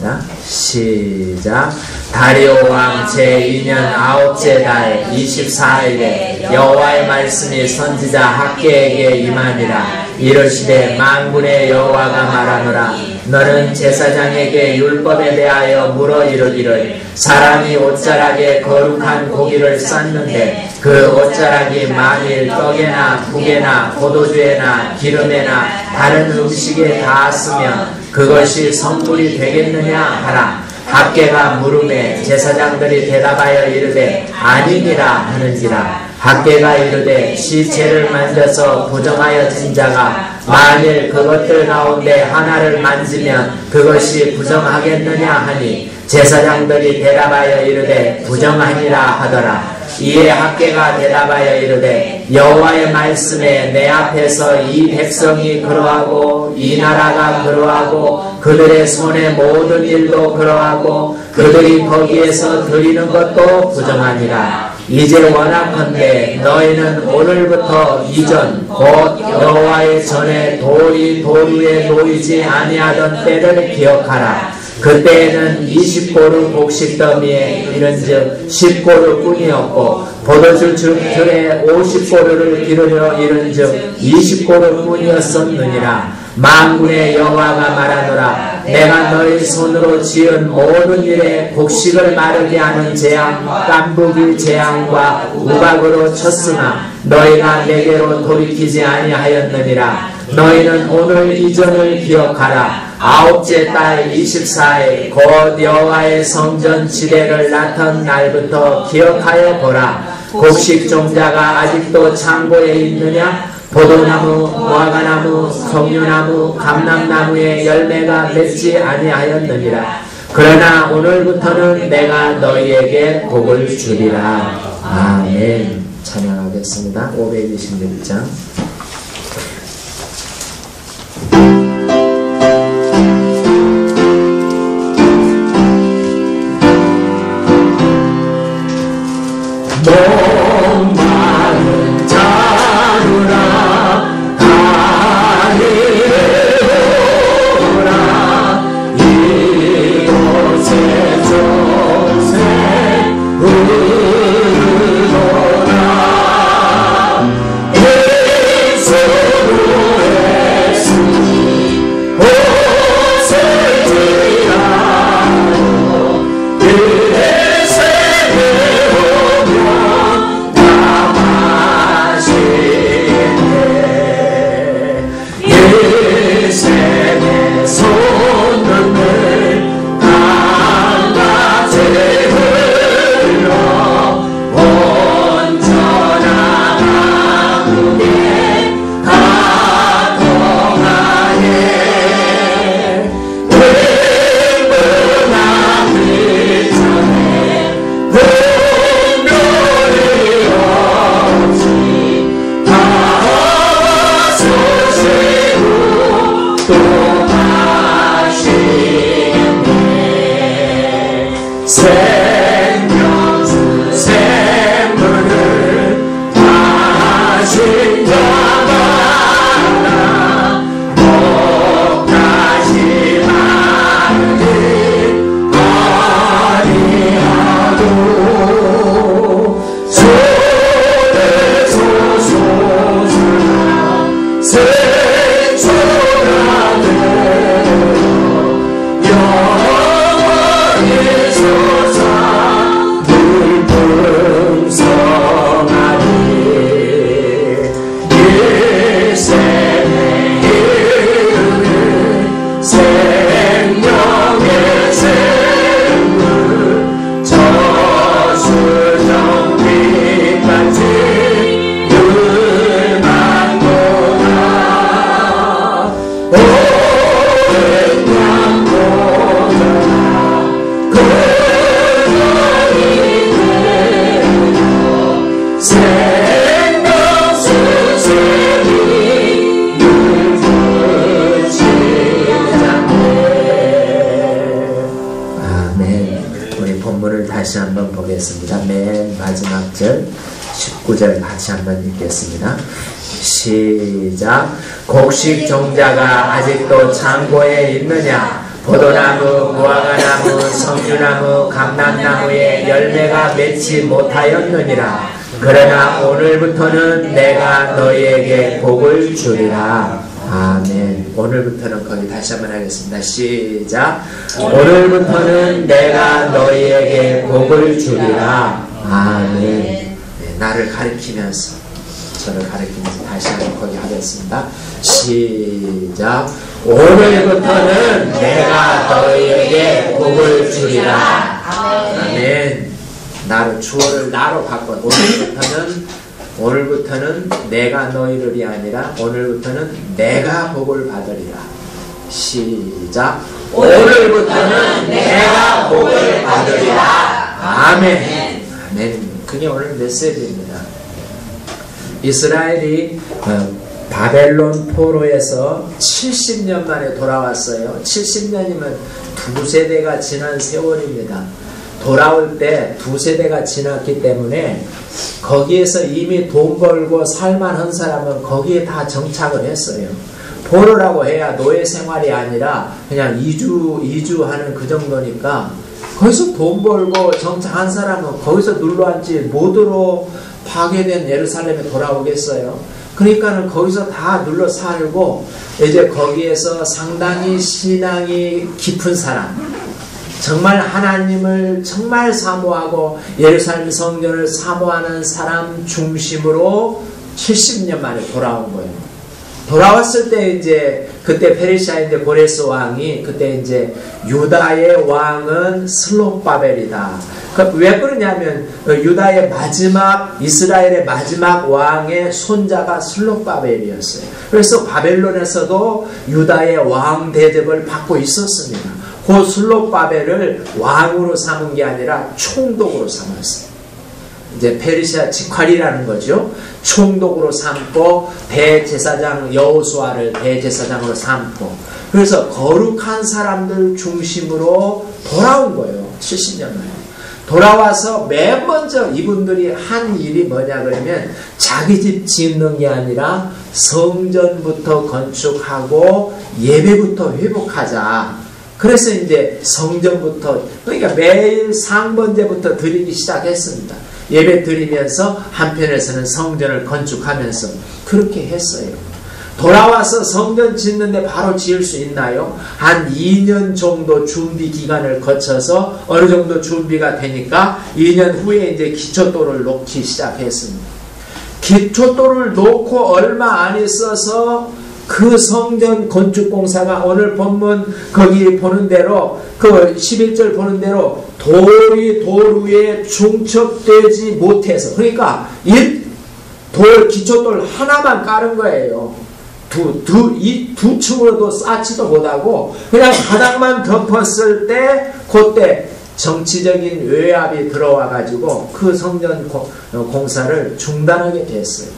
하겠습니다. 시작. 다리오 왕 제2년 9째 달 24일에 여호와의 말씀이 선지자 학개에게 임하니라. 이르시되 만군의 여호와가 말하노라. 너는 제사장에게 율법에 대하여 물어 이르기를 사람이 옷자락에 거룩한 고기를 쌓는데 그 옷자락이 만일 떡에나 국에나 포도주에나 기름에나 다른 음식에 닿았으면 그것이 성물이 되겠느냐 하라. 학개가 물음에 제사장들이 대답하여 이르되 아니니라 하는지라. 학개가 이르되 시체를 만져서 부정하여진 자가 만일 그것들 가운데 하나를 만지면 그것이 부정하겠느냐 하니 제사장들이 대답하여 이르되 부정하니라 하더라. 이에 학개가 대답하여 이르되 여호와의 말씀에 내 앞에서 이 백성이 그러하고 이 나라가 그러하고 그들의 손의 모든 일도 그러하고 그들이 거기에서 드리는 것도 부정하니라. 이제 원하건대 너희는 오늘부터 이전 곧 여호와의 전에 돌이 돌 위에 놓이지 아니하던 때를 기억하라. 그때에는 20고루 곡식 더미에 이른즉 10고루 뿐이었고 포도주 줄에 50고루를 기르려 이른즉 20고루 뿐이었었느니라. 만군의 여호와가 말하노라. 내가 너희 손으로 지은 모든 일에 곡식을 마르게 하는 재앙 깐부기 재앙과 우박으로 쳤으나 너희가 내게로 돌이키지 아니하였느니라. 너희는 오늘 이전을 기억하라. 9째 달 24일 곧 여호와의 성전 지대를 나턴 날부터 기억하여 보라. 곡식 종자가 아직도 창고에 있느냐? 포도나무, 무화과나무, 석류나무, 감람나무의 열매가 맺지 아니하였느니라. 그러나 오늘부터는 내가 너희에게 복을 주리라. 아멘. 찬양하겠습니다. 526장. 다시 한번 보겠습니다. 맨 마지막 절 19절 같이 한번 읽겠습니다. 시작. 곡식 종자가 아직도 창고에 있느냐? 포도나무, 무화과나무, 감람나무 감람나무에 열매가 맺지 못하였느니라. 그러나 오늘부터는 내가 너희에게 복을 주리라. 아멘. 오늘부터는 거기 다시 한번 하겠습니다. 시작. 오늘부터는 내가 너희에게 복을 주리라. 아멘. 네, 나를 가리키면서 저를 가리키면서 다시 한번 거기 하겠습니다. 시작. 오늘부터는 내가 너희에게 복을 주리라. 아멘. 나를 주어를 나로 바꿔. 오늘부터는 내가 너희를이 아니라 오늘부터는 내가 복을 받으리라. 시작. 오늘부터는 내가 복을 받으리라. 아멘. 아멘. 그게 오늘 메시지입니다. 이스라엘이 바벨론 포로에서 70년 만에 돌아왔어요. 70년이면 두 세대가 지난 세월입니다. 돌아올 때 두 세대가 지났기 때문에 거기에서 이미 돈 벌고 살만한 사람은 거기에 다 정착을 했어요. 포로라고 해야 노예 생활이 아니라 그냥 이주하는 그 정도니까 거기서 돈 벌고 정착한 사람은 거기서 눌러앉지 못으로 파괴된 예루살렘에 돌아오겠어요. 그러니까는 거기서 다 눌러 살고 이제 거기에서 상당히 신앙이 깊은 사람, 정말 하나님을 정말 사모하고 예루살렘 성전을 사모하는 사람 중심으로 70년 만에 돌아온 거예요. 돌아왔을 때 이제 그때 페르시아인데 고레스 왕이 그때 이제 유다의 왕은 슬롯바벨이다. 왜 그러냐면 유다의 마지막 이스라엘의 마지막 왕의 손자가 슬롯바벨이었어요. 그래서 바벨론에서도 유다의 왕 대접을 받고 있었습니다. 그 슬롯바벨을 왕으로 삼은 게 아니라 총독으로 삼았어요. 이제 페르시아 직활이라는 거죠. 총독으로 삼고 대제사장 여호수아를 대제사장으로 삼고, 그래서 거룩한 사람들 중심으로 돌아온 거예요. 70년 만에. 돌아와서 맨 먼저 이분들이 한 일이 뭐냐 그러면 자기 집 짓는 게 아니라 성전부터 건축하고 예배부터 회복하자. 그래서 이제 성전부터, 그러니까 매일 상번제부터 드리기 시작했습니다. 예배 드리면서 한편에서는 성전을 건축하면서 그렇게 했어요. 돌아와서 성전 짓는데 바로 지을 수 있나요? 한 2년 정도 준비 기간을 거쳐서 어느 정도 준비가 되니까 2년 후에 이제 기초돌을 놓기 시작했습니다. 기초돌을 놓고 얼마 안 있어서 그 성전 건축 공사가 오늘 본문 거기 보는 대로 그 11절 보는 대로 돌이 돌 위에 중첩되지 못해서, 그러니까 돌 기초돌 하나만 깔은 거예요. 이 두 층으로도 쌓지도 못하고 그냥 바닥만 덮었을 때 그때 정치적인 외압이 들어와 가지고 그 성전 공사를 중단하게 됐어요.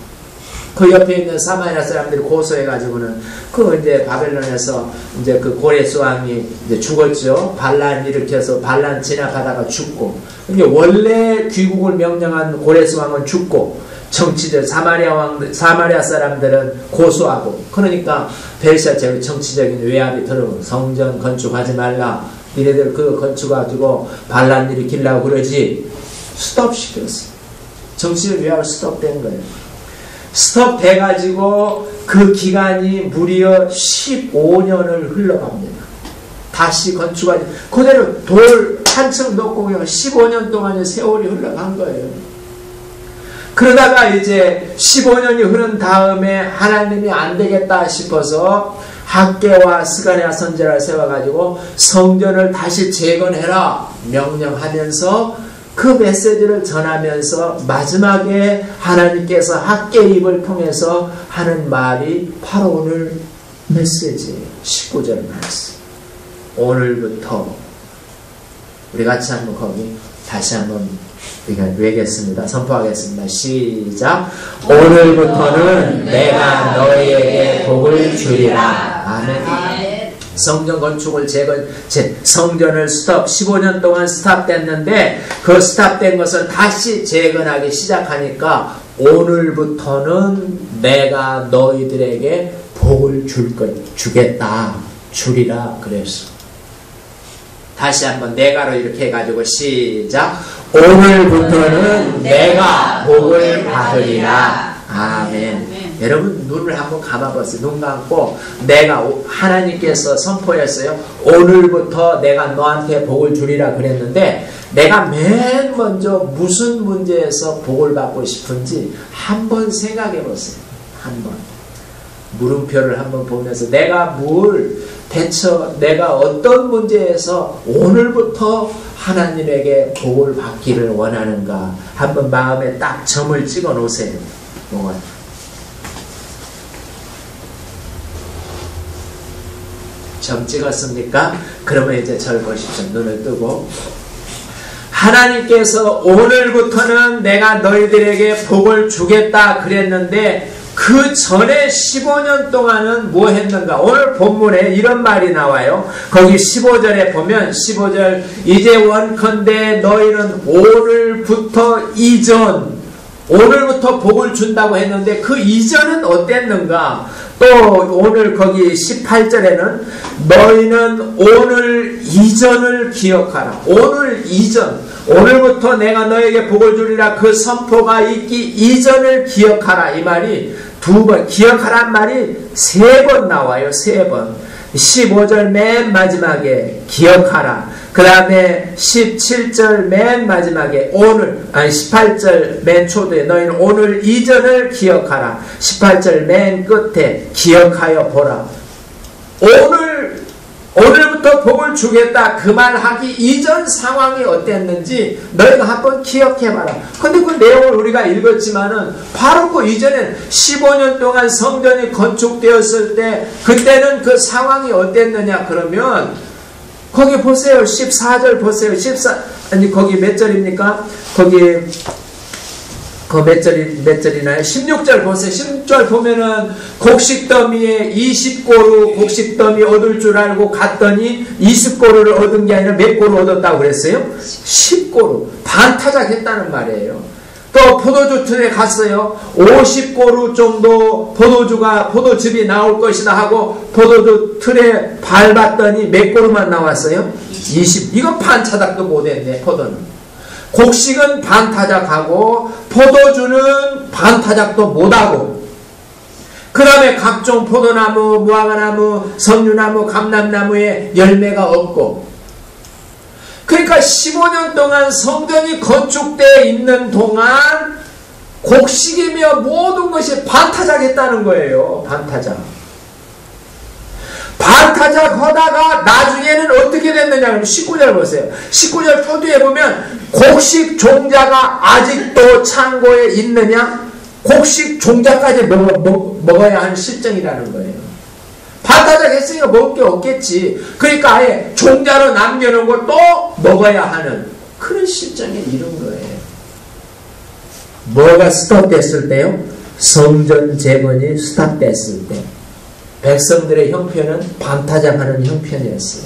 그 옆에 있는 사마리아 사람들이 고소해가지고는 그 이제 바벨론에서 이제 그 고레스 왕이 이제 죽었죠. 반란 일으켜서 반란 진압하다가 죽고, 이게 원래 귀국을 명령한 고레스 왕은 죽고, 정치적 사마리아 사람들은 고소하고, 그러니까 페르시아 제국 정치적인 외압이 들어오고 성전 건축하지 말라. 니네들 그거 건축가지고 반란 일으키려고 그러지. 스톱시켰어. 정치적 외압을 스톱된 거예요. 스톱돼가지고 그 기간이 무려 15년을 흘러갑니다. 다시 건축하지, 그대로 돌 한 층 놓고 그냥 15년 동안의 세월이 흘러간 거예요. 그러다가 이제 15년이 흐른 다음에 하나님이 안 되겠다 싶어서 학개와 스가랴 선지자를 세워가지고 성전을 다시 재건해라 명령하면서 그 메시지를 전하면서 마지막에 하나님께서 학개 입을 통해서 하는 말이 바로 오늘 메시지예요. 19절 말씀. 오늘부터 우리 같이 한번 거기 다시 한번 우리가 외겠습니다. 선포하겠습니다. 시작. 오늘부터는 내가 너희에게 복을 주리라. 아멘. 성전 건축을 성전을 15년 동안 스탑됐는데 그 스탑된 것을 다시 재건하기 시작하니까 오늘부터는 내가 너희들에게 복을 주리라 그랬어. 다시 한번 내가로 이렇게 해가지고 시작. 오늘부터는 내가 복을 받으리라. 아멘. 여러분 눈을 한번 감아보세요. 눈 감고 내가 하나님께서 선포했어요. 오늘부터 내가 너한테 복을 주리라 그랬는데 내가 맨 먼저 무슨 문제에서 복을 받고 싶은지 한번 생각해 보세요. 한번 물음표를 한번 보면서 내가 내가 어떤 문제에서 오늘부터 하나님에게 복을 받기를 원하는가 한번 마음에 딱 점을 찍어 놓으세요. 점 찍었습니까? 그러면 이제 절 보십시오. 눈을 뜨고 하나님께서 오늘부터는 내가 너희들에게 복을 주겠다 그랬는데 그 전에 15년 동안은 뭐 했는가? 오늘 본문에 이런 말이 나와요. 거기 15절에 보면 15절 이제 원컨대 너희는 오늘부터 복을 준다고 했는데 그 이전은 어땠는가? 또 오늘 거기 18절에는 너희는 오늘 이전을 기억하라. 오늘 이전. 오늘부터 내가 너에게 복을 주리라 그 선포가 있기 이전을 기억하라. 이 말이 두 번, 기억하란 말이 3번 나와요. 3번. 15절 맨 마지막에 기억하라. 그 다음에 17절 맨 마지막에 18절 맨 초도에 너희는 오늘 이전을 기억하라. 18절 맨 끝에 기억하여 보라. 오늘부터 복을 주겠다 그 말 하기 이전 상황이 어땠는지 너희가 한번 기억해봐라. 근데 그 내용을 우리가 읽었지만은 바로 그 이전에 15년 동안 성전이 건축되었을 때 그때는 그 상황이 어땠느냐 그러면 거기 보세요. 14절 보세요. 거기 몇 절입니까? 거기 몇 절이나요? 16절 보세요. 16절 보면은 곡식더미에 20고루 곡식더미 얻을 줄 알고 갔더니 20고루를 얻은 게 아니라 몇 고루 얻었다고 그랬어요? 10고루. 반타작 했다는 말이에요. 또 포도주 틀에 갔어요. 50고루 정도 포도즙이 나올 것이다 하고 포도주 틀에 밟았더니 몇 고루만 나왔어요? 20. 이건 반타작도 못했네. 포도는. 곡식은 반타작하고 포도주는 반타작도 못하고 그 다음에 각종 포도나무, 무화과나무, 석류나무, 감람나무에 열매가 없고 그러니까 15년 동안 성전이 건축되어 있는 동안 곡식이며 모든 것이 반타작했다는 거예요. 반타작 하다가 나중에는 어떻게 됐느냐 그러면 19절 보세요. 19절 초두에 보면 곡식 종자가 아직도 창고에 있느냐? 곡식 종자까지 먹어야 하는 실정이라는 거예요. 반타작 했으니까 먹을 게 없겠지. 그러니까 아예 종자로 남겨놓은 걸 또 먹어야 하는 그런 실정에 이른 거예요. 뭐가 스톱됐을 때요? 성전 재건이 스톱됐을 때. 백성들의 형편은 반타작하는 형편이었어요.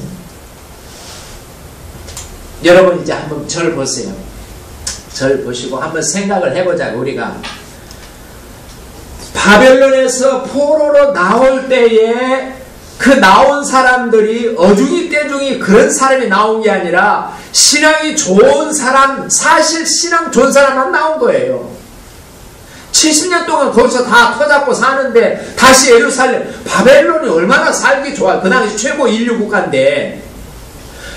여러분 이제 한번 절 보세요. 절 보시고 한번 생각을 해보자고. 우리가 바벨론에서 포로로 나올 때에 그 나온 사람들이 어중이 떼중이 그런 사람이 나온 게 아니라 신앙이 좋은 사람, 사실 신앙 좋은 사람만 나온 거예요. 70년 동안 거기서 다 터잡고 사는데 다시 예루살렘, 바벨론이 얼마나 살기 좋아. 그 당시 최고 인류 국가인데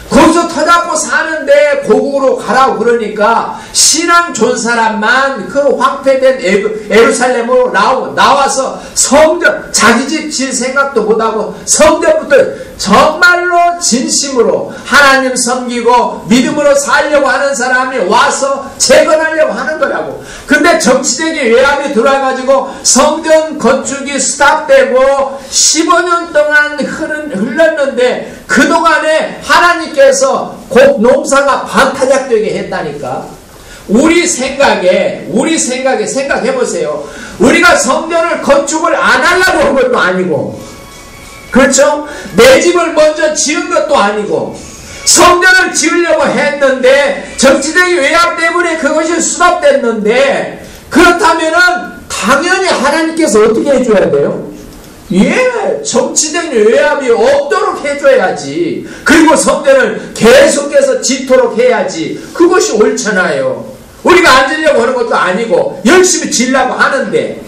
거기서 터잡고 사는데 고국으로 가라고 그러니까 신앙 좋은 사람만 그 황폐된 예루살렘으로 나와서 성전, 자기 집 질 생각도 못하고 성전부터 정말로 진심으로 하나님 섬기고 믿음으로 살려고 하는 사람이 와서 재건하려고 하는 거라고. 근데 정치적인 외압이 들어와가지고 성전 건축이 스탑되고 15년 동안 흘렀는데 그동안에 하나님께서 농사가 반타작되게 했다니까. 우리 생각에 생각해보세요. 우리가 성전을 건축을 안 하려고 한 것도 아니고, 그렇죠? 내 집을 먼저 지은 것도 아니고, 성전을 지으려고 했는데 정치적인 외압 때문에 그것이 수납됐는데, 그렇다면은 당연히 하나님께서 어떻게 해줘야 돼요? 예, 정치적 외압이 없도록 해줘야지. 그리고 성전을 계속해서 짓도록 해야지. 그것이 옳잖아요. 우리가 안 지려고 하는 것도 아니고 열심히 지려고 하는데,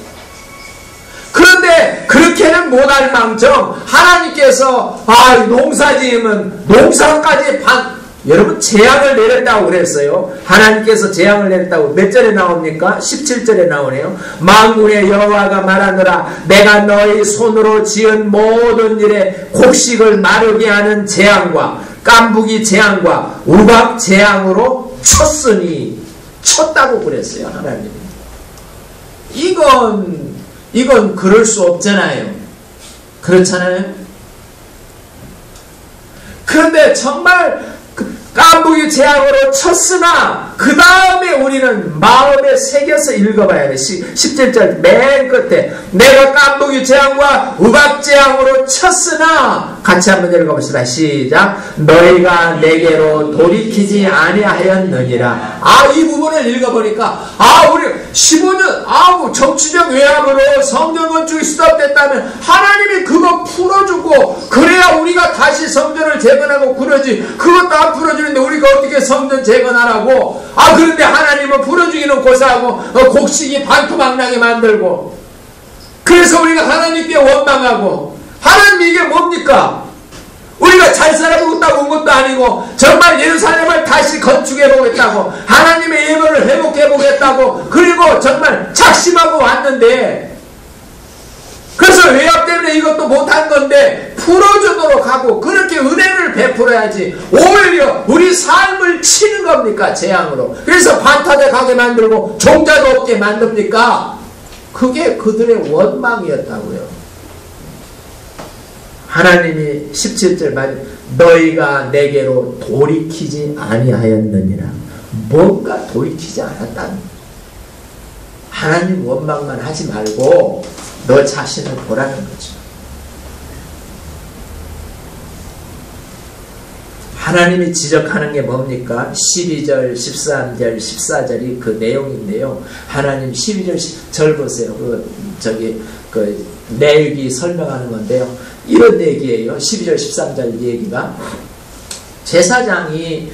그런데 그렇게는 못할 망정 하나님께서 농사지으면 농사까지 여러분 재앙을 내렸다고 그랬어요. 하나님께서 재앙을 내렸다고 몇 절에 나옵니까? 17절에 나오네요. 만군의 여호와가 말하노라, 내가 너희 손으로 지은 모든 일에 곡식을 마르게 하는 재앙과 깐부기 재앙과 우박 재앙으로 쳤으니, 쳤다고 그랬어요. 하나님이. 이건 그럴 수 없잖아요. 그렇잖아요. 그런데 정말 깐부기 재앙으로 쳤으나 그 다음에 우리는 마음에 새겨서 읽어봐야 돼. 17절 맨 끝에 내가 깐부기 재앙과 우박 재앙으로 쳤으나, 같이 한번 읽어봅시다. 시작. 너희가 내게로 돌이키지 아니하였느니라. 이 부분을 읽어보니까 우리 15년 정치적 외압으로 성전 건축이 스톱됐다면 하나님이 그거 풀어주고 그래야 우리가 다시 성전을 재건하고 그러지. 그것도 안 풀어주는데 우리가 어떻게 성전 재건하라고? 그런데 하나님은 풀어주기는 고사하고 곡식이 반토막나게 만들고, 그래서 우리가 하나님께 원망하고. 하나님 이게 뭡니까? 우리가 잘 살아보겠다고 온 것도 아니고 정말 예루살렘을 다시 건축해보겠다고, 하나님의 예물을 회복해보겠다고, 그리고 정말 작심하고 왔는데, 그래서 외압 때문에 이것도 못한 건데 풀어주도록 하고 그렇게 은혜를 베풀어야지. 오히려 우리 삶을 치는 겁니까? 재앙으로. 그래서 반타작 가게 만들고 종자도 없게 만듭니까? 그게 그들의 원망이었다고요. 하나님이 17절 말, 너희가 내게로 돌이키지 아니하였느니라. 뭔가 돌이키지 않았다는, 하나님 원망만 하지 말고 너 자신을 보라는 거죠. 하나님이 지적하는 게 뭡니까? 12절, 13절, 14절이 그 내용인데요. 하나님 12절 절 보세요. 내역이 설명하는 건데요. 이런 얘기예요. 12절, 13절 얘기가. 제사장이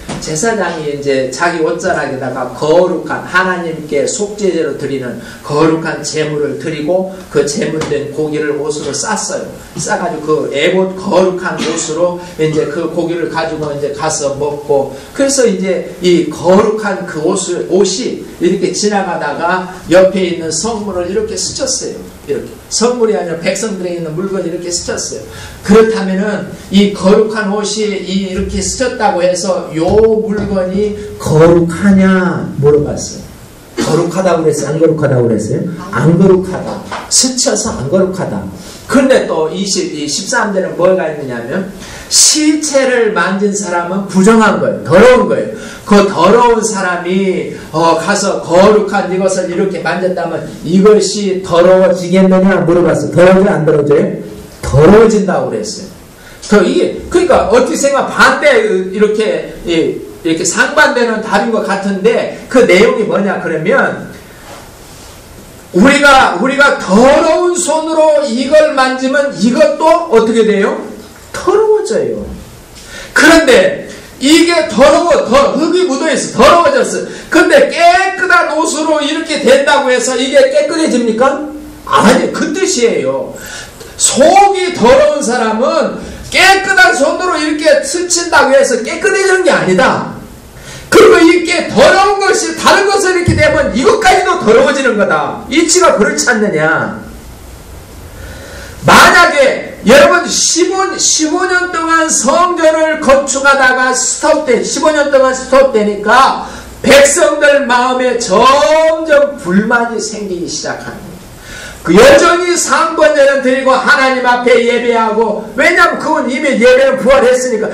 이제 자기 옷자락에다가 거룩한, 하나님께 속죄제로 드리는 거룩한 제물을 드리고 그 제물된 고기를 옷으로 쌌어요. 싸가지고 그 에봇 거룩한 옷으로 이제 그 고기를 가지고 이제 가서 먹고, 그래서 이제 이 거룩한 그 옷이 이렇게 지나가다가 옆에 있는 성물을 이렇게 스쳤어요. 이렇게 성물이 아니라 백성들에 있는 물건이 이렇게 스쳤어요. 그렇다면은 이 거룩한 옷이 이렇게 스쳤다고 해서 요 물건이 거룩하냐 물어봤어요. 거룩하다고 그랬어요? 안 거룩하다고 그랬어요? 안 거룩하다. 스쳐서 안 거룩하다. 근데 또 13절은 뭐가 있느냐면, 시체를 만진 사람은 부정한 거예요. 더러운 거예요. 그 더러운 사람이 가서 거룩한 이것을 이렇게 만졌다면 이것이 더러워지겠느냐 물어봤어요. 더러워져요? 안 더러워져요? 더러워진다고 그랬어요. 그러니까 어떻게 생각, 반대, 이렇게 상반되는 답인 것 같은데, 그 내용이 뭐냐 그러면, 우리가 더러운 손으로 이걸 만지면 이것도 어떻게 돼요? 더러워져요. 그런데 이게 흙이 묻어있어. 더러워졌어. 근데 깨끗한 옷으로 이렇게 된다고 해서 이게 깨끗해집니까? 아니, 그 뜻이에요. 속이 더러운 사람은 깨끗한 손으로 이렇게 스친다고 해서 깨끗해지는 게 아니다. 그리고 이게 더러운 것이 다른 것을 이렇게 되면 이것까지도 더러워지는 거다. 이치가 그렇지 않느냐. 만약에 여러분 15년 동안 성전을 건축하다가 15년 동안 스톱되니까 백성들 마음에 점점 불만이 생기기 시작하는 거예요. 여전히 상번제는 드리고 하나님 앞에 예배하고, 왜냐하면 그건 이미 예배는 부활했으니까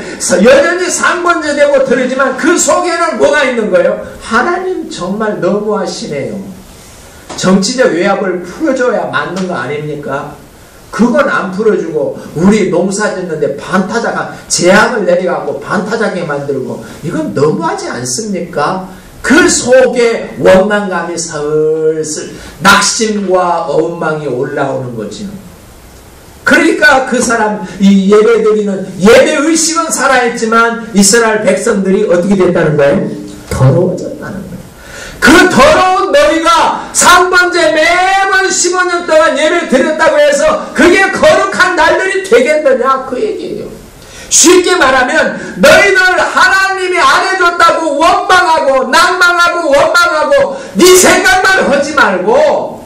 여전히 상번제 되고 드리지만 그 속에는 뭐가 있는 거예요? 하나님 정말 너무하시네요. 정치적 외압을 풀어줘야 맞는 거 아닙니까? 그건 안 풀어주고 우리 농사 짓는데 반타작한 재앙을 내려가고 반타작하게 만들고, 이건 너무하지 않습니까? 그 속에 원망감이 슬슬 낙심과 원망이 올라오는 거죠. 그러니까 그 사람 이 예배드리는 예배의식은 살아있지만 이스라엘 백성들이 어떻게 됐다는 거예요? 더러워졌다는 거예요. 그 더러운 너희가 3번째 매번 15년 동안 예배 드렸다고 해서 그게 거룩한 날들이 되겠느냐 그 얘기예요. 쉽게 말하면 너희들 하나님이 안 해줬다고 원망하고 낭망하고 원망하고 네 생각만 하지 말고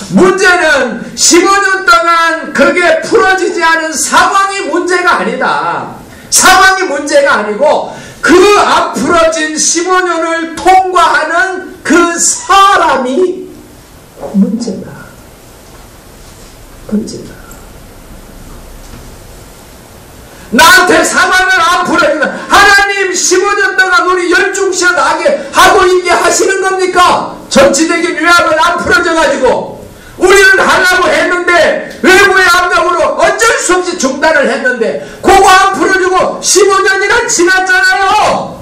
문제는 15년 동안 그게 풀어지지 않은 상황이 문제가 아니다. 상황이 문제가 아니고 그 안 풀어진 15년을 통과하는 그 사람이 문제다. 나한테 상황을 안 풀어주면 하나님 15년 동안 우리 열중시원하게 하고 있게 하시는 겁니까? 정치적인 유학을 안 풀어져가지고 우리는 하려고 했는데 외부의 압력으로 어쩔 수 없이 중단을 했는데 그거 안 풀어주고 15년이나 지났잖아요.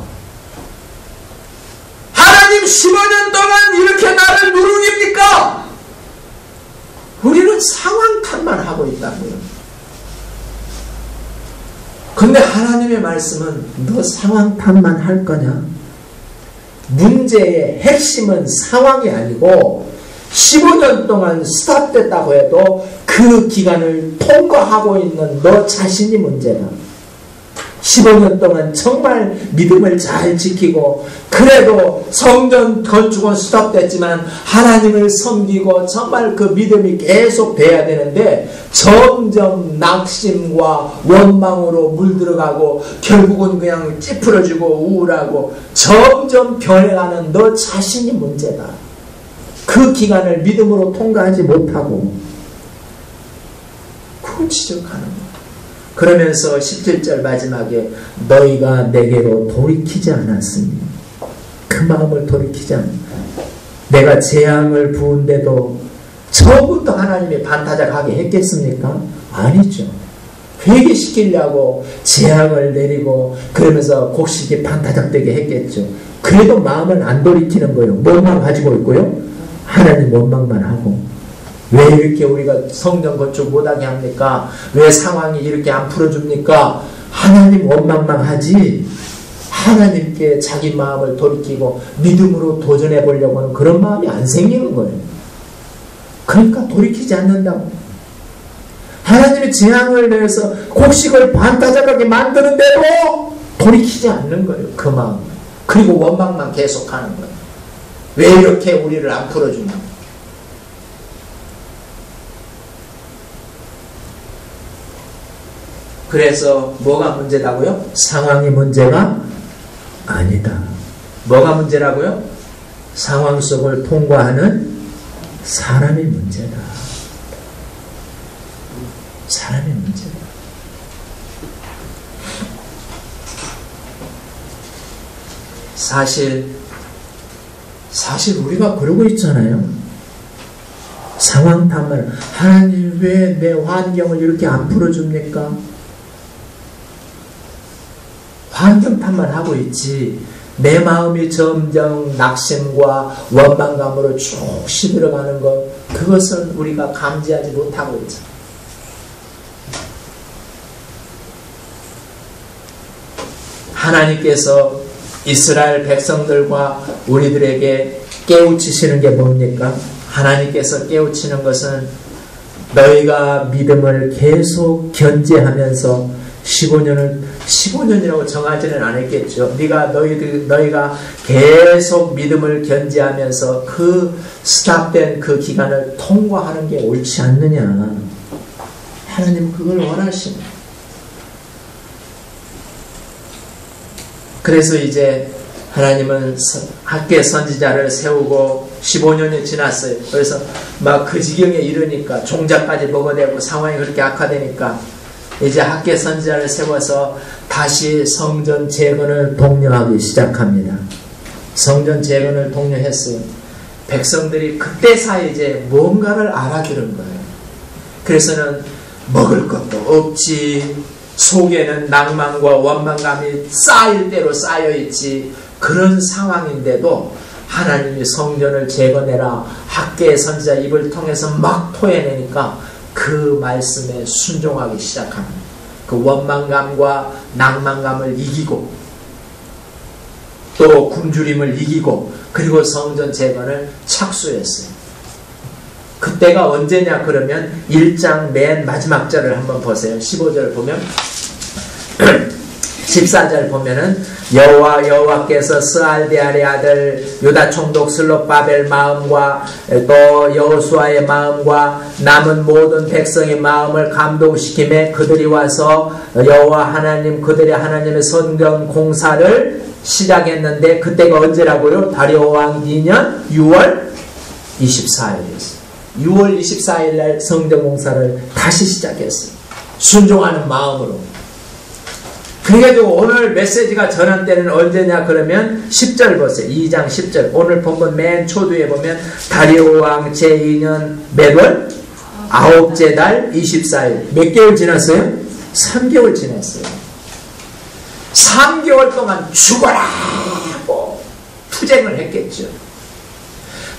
하나님 15년 동안 이렇게 나를 누르깁니까? 우리는 상황 탓만 하고 있다고요. 근데 하나님의 말씀은 너 상황 탓만 할 거냐? 문제의 핵심은 상황이 아니고 15년 동안 스탑됐다고 해도 그 기간을 통과하고 있는 너 자신이 문제다. 15년 동안 정말 믿음을 잘 지키고 그래도 성전 건축은 스톱됐지만 하나님을 섬기고 정말 그 믿음이 계속 돼야 되는데 점점 낙심과 원망으로 물들어가고 결국은 그냥 찌푸러지고 우울하고 점점 변해가는 너 자신이 문제다. 그 기간을 믿음으로 통과하지 못하고 그걸 지적하는 거야. 그러면서 17절 마지막에 너희가 내게로 돌이키지 않았으니 그 마음을 돌이키지 않았니 내가 재앙을 부은데도 처음부터 하나님이 반타작하게 했겠습니까? 아니죠. 회개시키려고 재앙을 내리고 그러면서 곡식이 반타작되게 했겠죠. 그래도 마음은 안 돌이키는 거예요. 뭔만 가지고 있고요. 하나님 원망만 하고. 왜 이렇게 우리가 성전 건축 못하게 합니까? 왜 상황이 이렇게 안 풀어줍니까? 하나님 원망만 하지 하나님께 자기 마음을 돌이키고 믿음으로 도전해 보려고 하는 그런 마음이 안 생기는 거예요. 그러니까 돌이키지 않는다고. 하나님이 재앙을 내서 곡식을 반타작하게 만드는데도 돌이키지 않는 거예요. 그 마음. 그리고 원망만 계속하는 거예요. 왜 이렇게 우리를 안 풀어주냐고. 그래서 뭐가 문제라고요? 상황이 문제가 아니다. 뭐가 문제라고요? 상황 속을 통과하는 사람이 문제다. 사람이 문제다. 사실 우리가 그러고 있잖아요. 상황 탓만 하나님 왜 내 환경을 이렇게 안 풀어줍니까? 환경 탓만 하고 있지 내 마음이 점점 낙심과 원망감으로 쭉 시들어가는 것 그것은 우리가 감지하지 못하고 있죠. 하나님께서 이스라엘 백성들과 우리들에게 깨우치시는 게 뭡니까? 하나님께서 깨우치는 것은 너희가 믿음을 계속 견제하면서 15년이라고 정하지는 않았겠죠. 너희가 계속 믿음을 견제하면서 그 스탑된 그 기간을 통과하는 게 옳지 않느냐. 하나님 그걸 원하십니다. 그래서 이제 하나님은 학계 선지자를 세우고 15년이 지났어요. 그래서 막 그 지경에 이르니까 종자까지 먹어대고 상황이 그렇게 악화되니까 이제 학계 선지자를 세워서 다시 성전 재건을 독려하기 시작합니다. 성전 재건을 독려했어요. 백성들이 그때서야 이제 뭔가를 알아들은 거예요. 그래서는 먹을 것도 없지, 속에는 낭만과 원망감이 쌓일 대로 쌓여있지, 그런 상황인데도 하나님이 성전을 재건해라 학개의 선지자 입을 통해서 막 토해내니까 그 말씀에 순종하기 시작하는 그 원망감과 낭만감을 이기고 또 굶주림을 이기고 그리고 성전 재건을 착수했어요. 그때가 언제냐 그러면 1장 맨 마지막 절을 한번 보세요. 15절 보면 14절 보면은 여호와께서 스알데알의 아들 유다 총독 슬롯바벨 마음과 또 여호수아의 마음과 남은 모든 백성의 마음을 감동시키며 그들이 와서 여호와 하나님 그들의 하나님의 성전 공사를 시작했는데 그때가 언제라고요? 다리오 왕 2년 6월 24일이었어요. 6월 24일 날 성전 공사를 다시 시작했어요. 순종하는 마음으로. 그래가지고 오늘 메시지가 전환되는 언제냐 그러면 10절 보세요. 2장 10절. 오늘 본문 맨 초두에 보면 다리오 왕 제2년 몇 월? 9째 달 24일. 몇 개월 지났어요? 3개월 지났어요. 3개월 동안 죽어라 하고 투쟁을 했겠죠.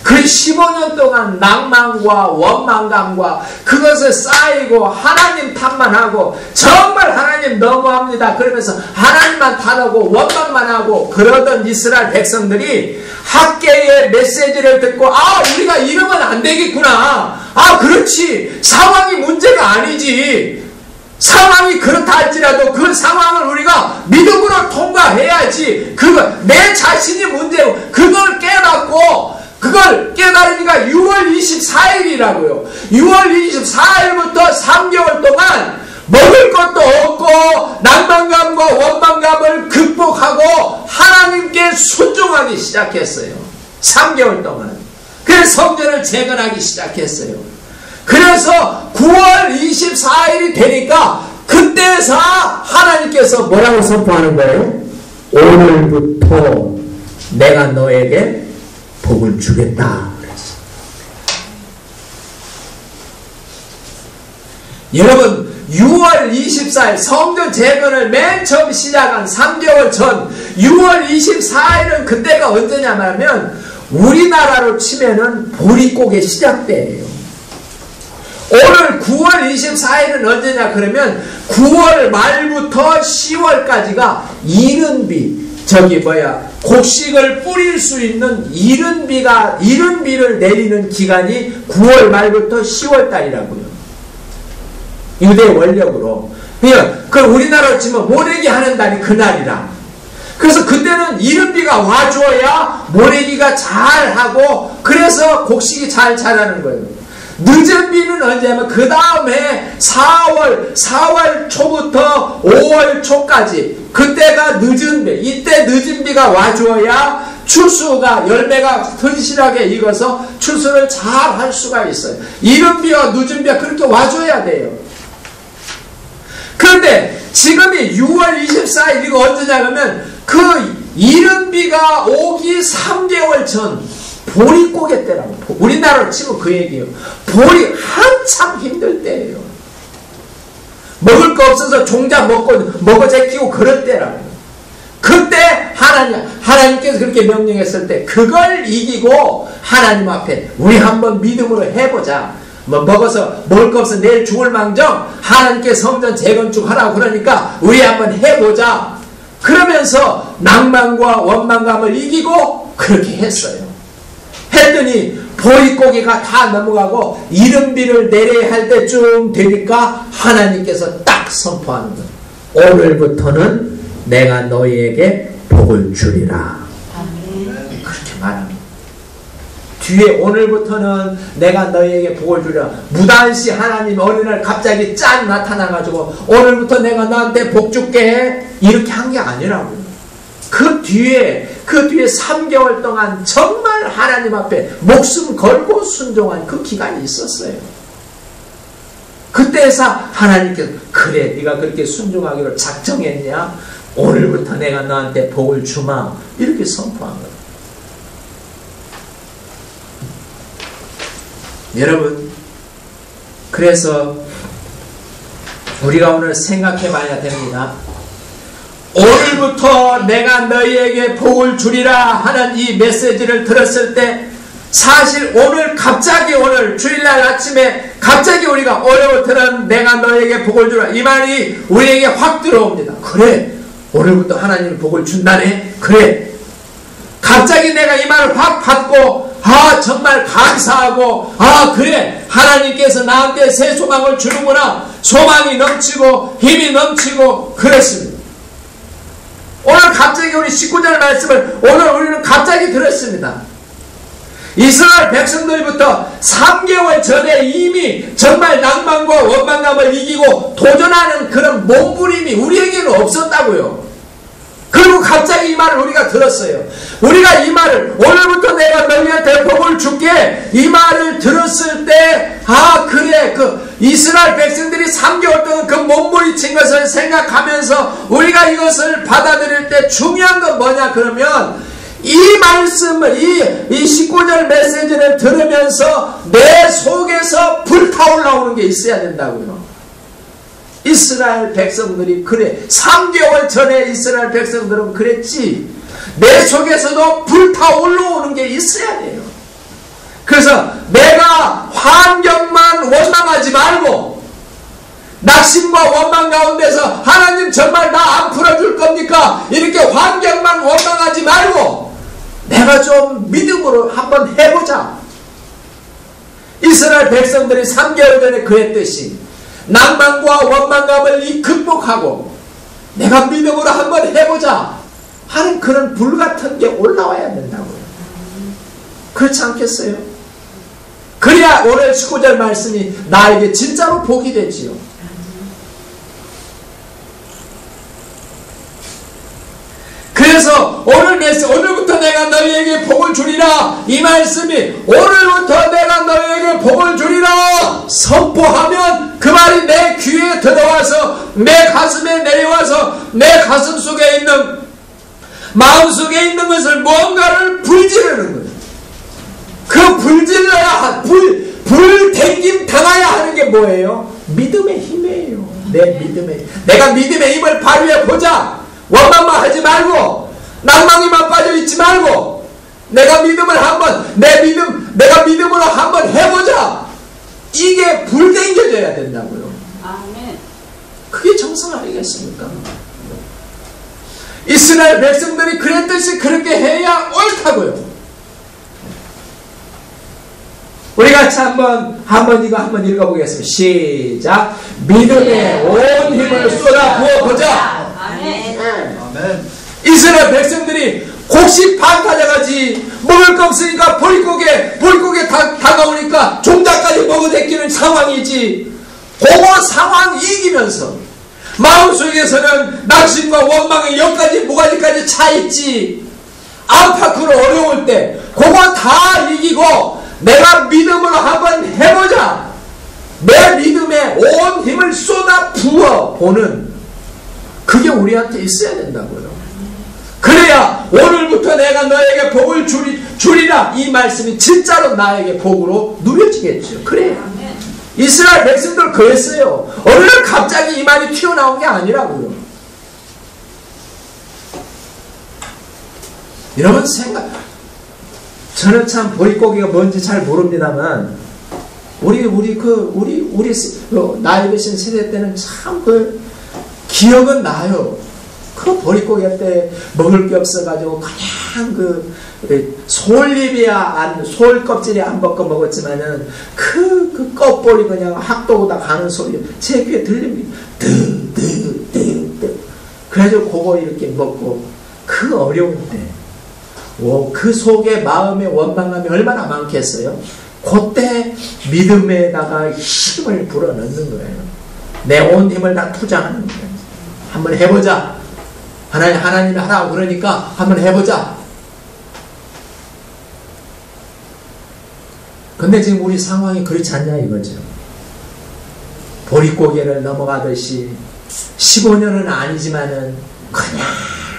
그 15년 동안 낭만과 원망감과 그것을 쌓이고 하나님 탓만 하고 정말 하나님 너무합니다 그러면서 하나님만 탓하고 원망만 하고 그러던 이스라엘 백성들이 학개의 메시지를 듣고 우리가 이러면 안 되겠구나. 그렇지. 상황이 문제가 아니지. 상황이 그렇다 할지라도 그 상황을 우리가 믿음으로 통과해야지. 내 자신이 문제고 그걸 깨닫고 그걸 깨달으니까 6월 24일이라고요. 6월 24일부터 3개월 동안 먹을 것도 없고 낭만감과 원망감을 극복하고 하나님께 순종하기 시작했어요. 3개월 동안. 그래서 성전을 재건하기 시작했어요. 그래서 9월 24일이 되니까 그때서 하나님께서 뭐라고 선포하는 거예요? 오늘부터 내가 너에게 복을 주겠다. 그랬어. 여러분 6월 24일 성전 재건을 맨 처음 시작한 3개월 전 6월 24일은 그때가 언제냐면 우리나라로 치면은 보릿고개 시작대예요. 오늘 9월 24일은 언제냐 그러면 9월 말부터 10월까지가 이른비 곡식을 뿌릴 수 있는 이른비를 내리는 기간이 9월 말부터 10월 달이라고요. 유대 원력으로. 그 우리나라로 치면 모내기 하는 달이 그날이라. 그래서 그때는 이른비가 와줘야 모내기가 잘하고 그래서 곡식이 잘 자라는 거예요. 늦은 비는 언제냐면 그 다음에 4월 초부터 5월 초까지 그때가 늦은 비. 이때 늦은 비가 와줘야 추수가 열매가 튼실하게 익어서 추수를 잘 할 수가 있어요. 이른 비와 늦은 비가 그렇게 와줘야 돼요. 그런데 지금이 6월 24일 이거 언제냐 그러면 그 이른 비가 오기 3개월 전 보릿고개 때라고. 우리나라로 치면 그 얘기예요. 보리 한참 힘들 때예요. 먹을 거 없어서 종자 먹어 제끼고 그럴 때라고. 그때 하나님께서 그렇게 명령했을 때 그걸 이기고 하나님 앞에 우리 한번 믿음으로 해보자. 먹어서 먹을 거 없어 내일 죽을 망정 하나님께 성전 재건축 하라고 그러니까 우리 한번 해보자. 그러면서 낭만과 원망감을 이기고 그렇게 했어요. 했더니 보릿고개가 다 넘어가고 이른비를 내려야 할 때쯤 되니까 하나님께서 딱 선포하는 거예요. 오늘부터는 내가 너희에게 복을 주리라. 그렇게 말합니다. 뒤에 오늘부터는 내가 너희에게 복을 주리라. 무단시 하나님 어느 날 갑자기 짠 나타나가지고 오늘부터 내가 너한테 복 줄게 이렇게 한 게 아니라고요. 그 뒤에 3개월 동안 정말 하나님 앞에 목숨 걸고 순종한 그 기간이 있었어요. 그때에서 하나님께서 그래 네가 그렇게 순종하기로 작정했냐? 오늘부터 내가 너한테 복을 주마 이렇게 선포한 거예요. 여러분 그래서 우리가 오늘 생각해 봐야 됩니다. 오늘부터 내가 너희에게 복을 주리라 하는 이 메시지를 들었을 때 사실 갑자기 오늘 주일날 아침에 갑자기 우리가 오늘부터는 내가 너희에게 복을 주라 이 말이 우리에게 확 들어옵니다. 그래, 오늘부터 하나님이 복을 준다네. 그래, 갑자기 내가 이 말을 확 받고 정말 감사하고 그래, 하나님께서 나한테 새 소망을 주는구나. 소망이 넘치고 힘이 넘치고 그랬습니다. 오늘 갑자기 우리 19절 말씀을 오늘 우리는 갑자기 들었습니다. 이스라엘 백성들부터 3개월 전에 이미 정말 낭만과 원망감을 이기고 도전하는 그런 몸부림이 우리에게는 없었다고요. 그리고 갑자기 이 말을 우리가 들었어요. 우리가 이 말을 오늘부터 내가 너희한테 복을 줄게 이 말을 들었을 때 그래, 이스라엘 백성들이 3개월 동안 그 몸부림친 것을 생각하면서 우리가 이것을 받아들일 때 중요한 건 뭐냐 그러면 이 말씀을 이 19절 메시지를 들으면서 내 속에서 불타올라오는 게 있어야 된다고요. 이스라엘 백성들이 그래, 3개월 전에 이스라엘 백성들은 그랬지. 내 속에서도 불타올라오는 게 있어야 돼요. 그래서 내가 환경만 원망하지 말고 낙심과 원망 가운데서 하나님 정말 나 안 풀어줄 겁니까? 이렇게 환경만 원망하지 말고 내가 좀 믿음으로 한번 해보자. 이스라엘 백성들이 3개월 전에 그랬듯이 낭만과 원망감을 극복하고 내가 믿음으로 한번 해보자 하는 그런 불같은 게 올라와야 된다고요. 그렇지 않겠어요? 그래야 오늘 19절 말씀이 나에게 진짜로 복이 되지요. 그래서 오늘부터 내가 너희에게 복을 주리라 이 말씀이 오늘부터 내가 너희에게 복을 주리라 선포하면 그 말이 내 귀에 들어와서 내 가슴에 내려와서 내 가슴 속에 있는 마음 속에 있는 것을 뭔가를 불지르는 거예요. 그 불질러야 불댕김 당해야 하는 게 뭐예요? 믿음의 힘이에요. 내가 믿음의 힘을 발휘해 보자. 원망만 하지 말고 낭만이만 빠져있지 말고 내가 믿음으로 한번 해보자. 이게 불댕겨져야 된다고요. 아멘. 그게 정상 아니겠습니까? 이스라엘 백성들이 그랬듯이 그렇게 해야 옳다고요. 우리 같이 한번 이거 한번 읽어보겠습니다. 시작. 믿음의 온 힘을 쏟아 부어보자. 아멘. 아멘. 이스라엘 백성들이 곡식 반 가져가지 먹을 거 없으니까 보릿고개 다가오니까 종자까지 먹어대끼는 상황이지. 그거 상황 이기면서 마음속에서는 낙심과 원망의 여기까지 모가지까지 차있지. 안팎으로 어려울 때 그거 다 이기고 내가 믿음으로 한번 해보자. 내 믿음에 온 힘을 쏟아 부어보는 그게 우리한테 있어야 된다고요. 그래야 오늘부터 내가 너에게 복을 주리라 이 말씀이 진짜로 나에게 복으로 누려지겠죠. 그래요. 이스라엘 백성들 그랬어요. 어느 날 갑자기 이 말이 튀어나온 게 아니라고요. 여러분 저는 참 보릿고개가 뭔지 잘 모릅니다만 우리 나이 드신 세대 때는 참 기억은 나요. 그 보릿고개 때 먹을 게 없어가지고 그냥 솔 껍질이 안 벗겨 먹었지만은 그 껍볼이 그냥 학도보다 가는 소리 제 귀에 들립니다. 그래가지고 그거 이렇게 먹고 그 어려운 때 그 속에 마음의 원망감이 얼마나 많겠어요? 그때 믿음에다가 힘을 불어넣는 거예요. 내 온 힘을 다 투자하는 거예요. 한번 해보자. 하나님이 하라고 그러니까 한번 해보자. 근데 지금 우리 상황이 그렇지 않냐 이거죠. 보릿고개를 넘어가듯이 15년은 아니지만은 그냥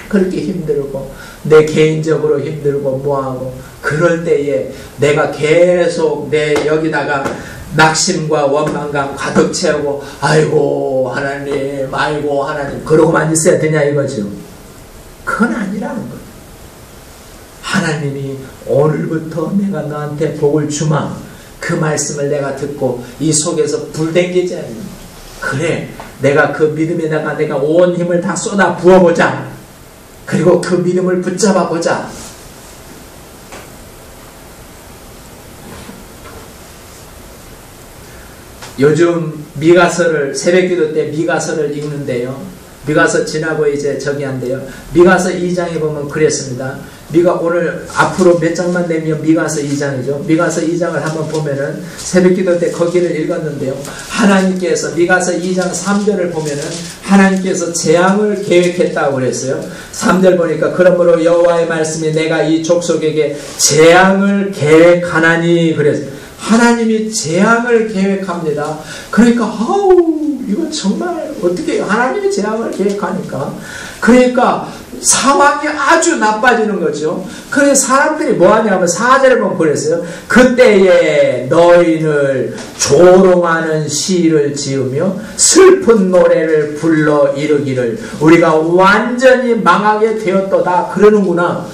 그렇게 힘들고 내 개인적으로 힘들고 뭐하고 그럴 때에 내가 계속 내 여기다가 낙심과 원망감 가득 채우고 아이고 하나님 그러고만 있어야 되냐 이거죠. 그건 아니라는 거예요. 하나님이 오늘부터 내가 너한테 복을 주마. 그 말씀을 내가 듣고 이 속에서 불댕기지 않는. 그래, 내가 그 믿음에다가 내가 온 힘을 다 쏟아 부어보자. 그리고 그 믿음을 붙잡아 보자. 요즘 미가서를 새벽기도 때 미가서를 읽는데요. 미가서 지나고 이제 저기 한데요. 미가서 2장에 보면 그랬습니다. 오늘 앞으로 몇 장만 되면 미가서 2장이죠. 미가서 2장을 한번 보면은 새벽기도 때 거기를 읽었는데요. 하나님께서 미가서 2장 3절을 보면은 하나님께서 재앙을 계획했다고 그랬어요. 3절 보니까 그러므로 여호와의 말씀이 내가 이 족속에게 재앙을 계획하나니 그랬어요. 하나님이 재앙을 계획합니다. 그러니까 이거 정말 어떻게 하나님이 재앙을 계획하니까 그러니까 상황이 아주 나빠지는 거죠. 그래서 사람들이 뭐하냐면 4절에 보면 그랬어요. 그때에 너희를 조롱하는 시를 지으며 슬픈 노래를 불러 이르기를 우리가 완전히 망하게 되었도다 그러는구나.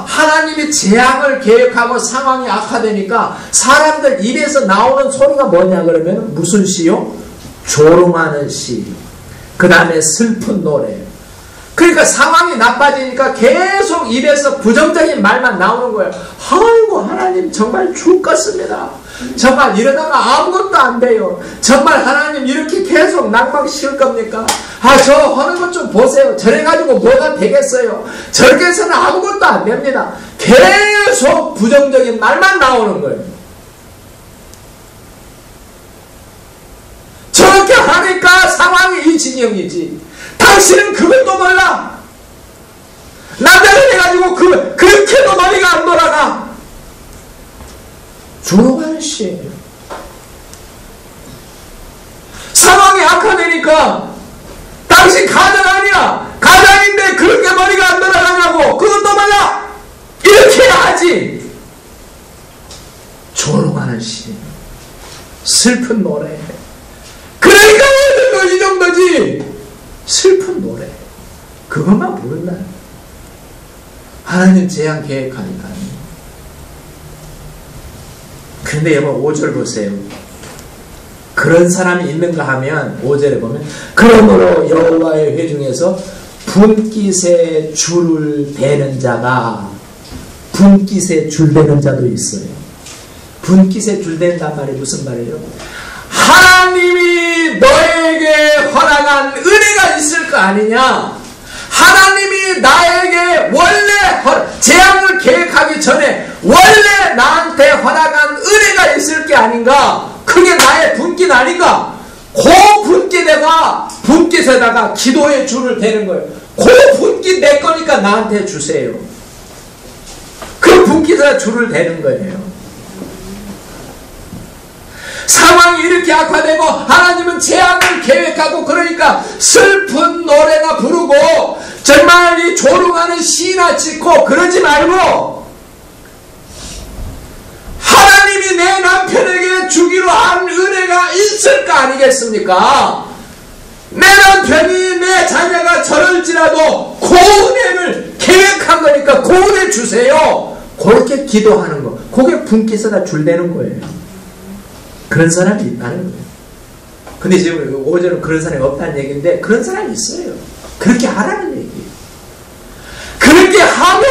하나님이 재앙을 계획하고 상황이 악화되니까 사람들 입에서 나오는 소리가 뭐냐 그러면 무슨 시요? 조롱하는 시. 그 다음에 슬픈 노래. 그러니까 상황이 나빠지니까 계속 입에서 부정적인 말만 나오는 거예요. 아이고 하나님 정말 죽겠습니다. 정말 이러다가 아무것도 안 돼요. 정말 하나님 이렇게 계속 낙망시킬 겁니까? 저 하는 것 좀 보세요. 저래가지고 뭐가 되겠어요? 저렇게 해서는 아무것도 안 됩니다. 계속 부정적인 말만 나오는 거예요. 저렇게 하니까 상황이 이 진영이지. 당신은 그것도 몰라. 남자가 돼가지고 그렇게도 머리가 안 돌아가. 조롱하는 시예요. 상황이 악화되니까 당신 가장 아니야. 가장인데 그렇게 머리가 안 돌아가냐고. 그것도 몰라. 이렇게 해야지. 조롱하는 시. 슬픈 노래. 그러니까 왜 이 정도지. 슬픈 노래. 그것만 부른다. 하나님 재앙 계획하니까. 근데 여러분 5절 보세요. 그런 사람이 있는가 하면 5절에 보면 그러므로 여호와의 회중에서 분깃에 줄을 대는 자가 분깃에 줄 대는 자도 있어요. 분깃에 줄 대는단 말이 무슨 말이에요? 하나님이 너에게 허락한 은혜가 있을 거 아니냐? 하나님이 나에게 원래 재앙을 계획하기 전에 원래 나한테 허락한 은혜가 있을 게 아닌가? 그게 나의 분깃 아닌가? 그 분깃에다가 기도의 줄을 대는 거예요. 그 분깃 내 거니까 나한테 주세요. 그 분깃에다 줄을 대는 거예요. 상황이 이렇게 악화되고 하나님은 재앙을 계획하고 그러니까 슬픈 노래나 부르고 정말 이 조롱하는 시나 짓고 그러지 말고 하나님이 내 남편에게 주기로 한 은혜가 있을 거 아니겠습니까? 내 남편이 내 자녀가 저럴지라도 그 은혜를 계획한 거니까 그 은혜 주세요. 그렇게 기도하는 거. 그게 분깃에다 줄 대는 거예요. 그런 사람이 있다는 거예요. 근데 지금 5절은 그런 사람이 없다는 얘기인데 그런 사람이 있어요. 그렇게 하라는 얘기예요. 그렇게 하면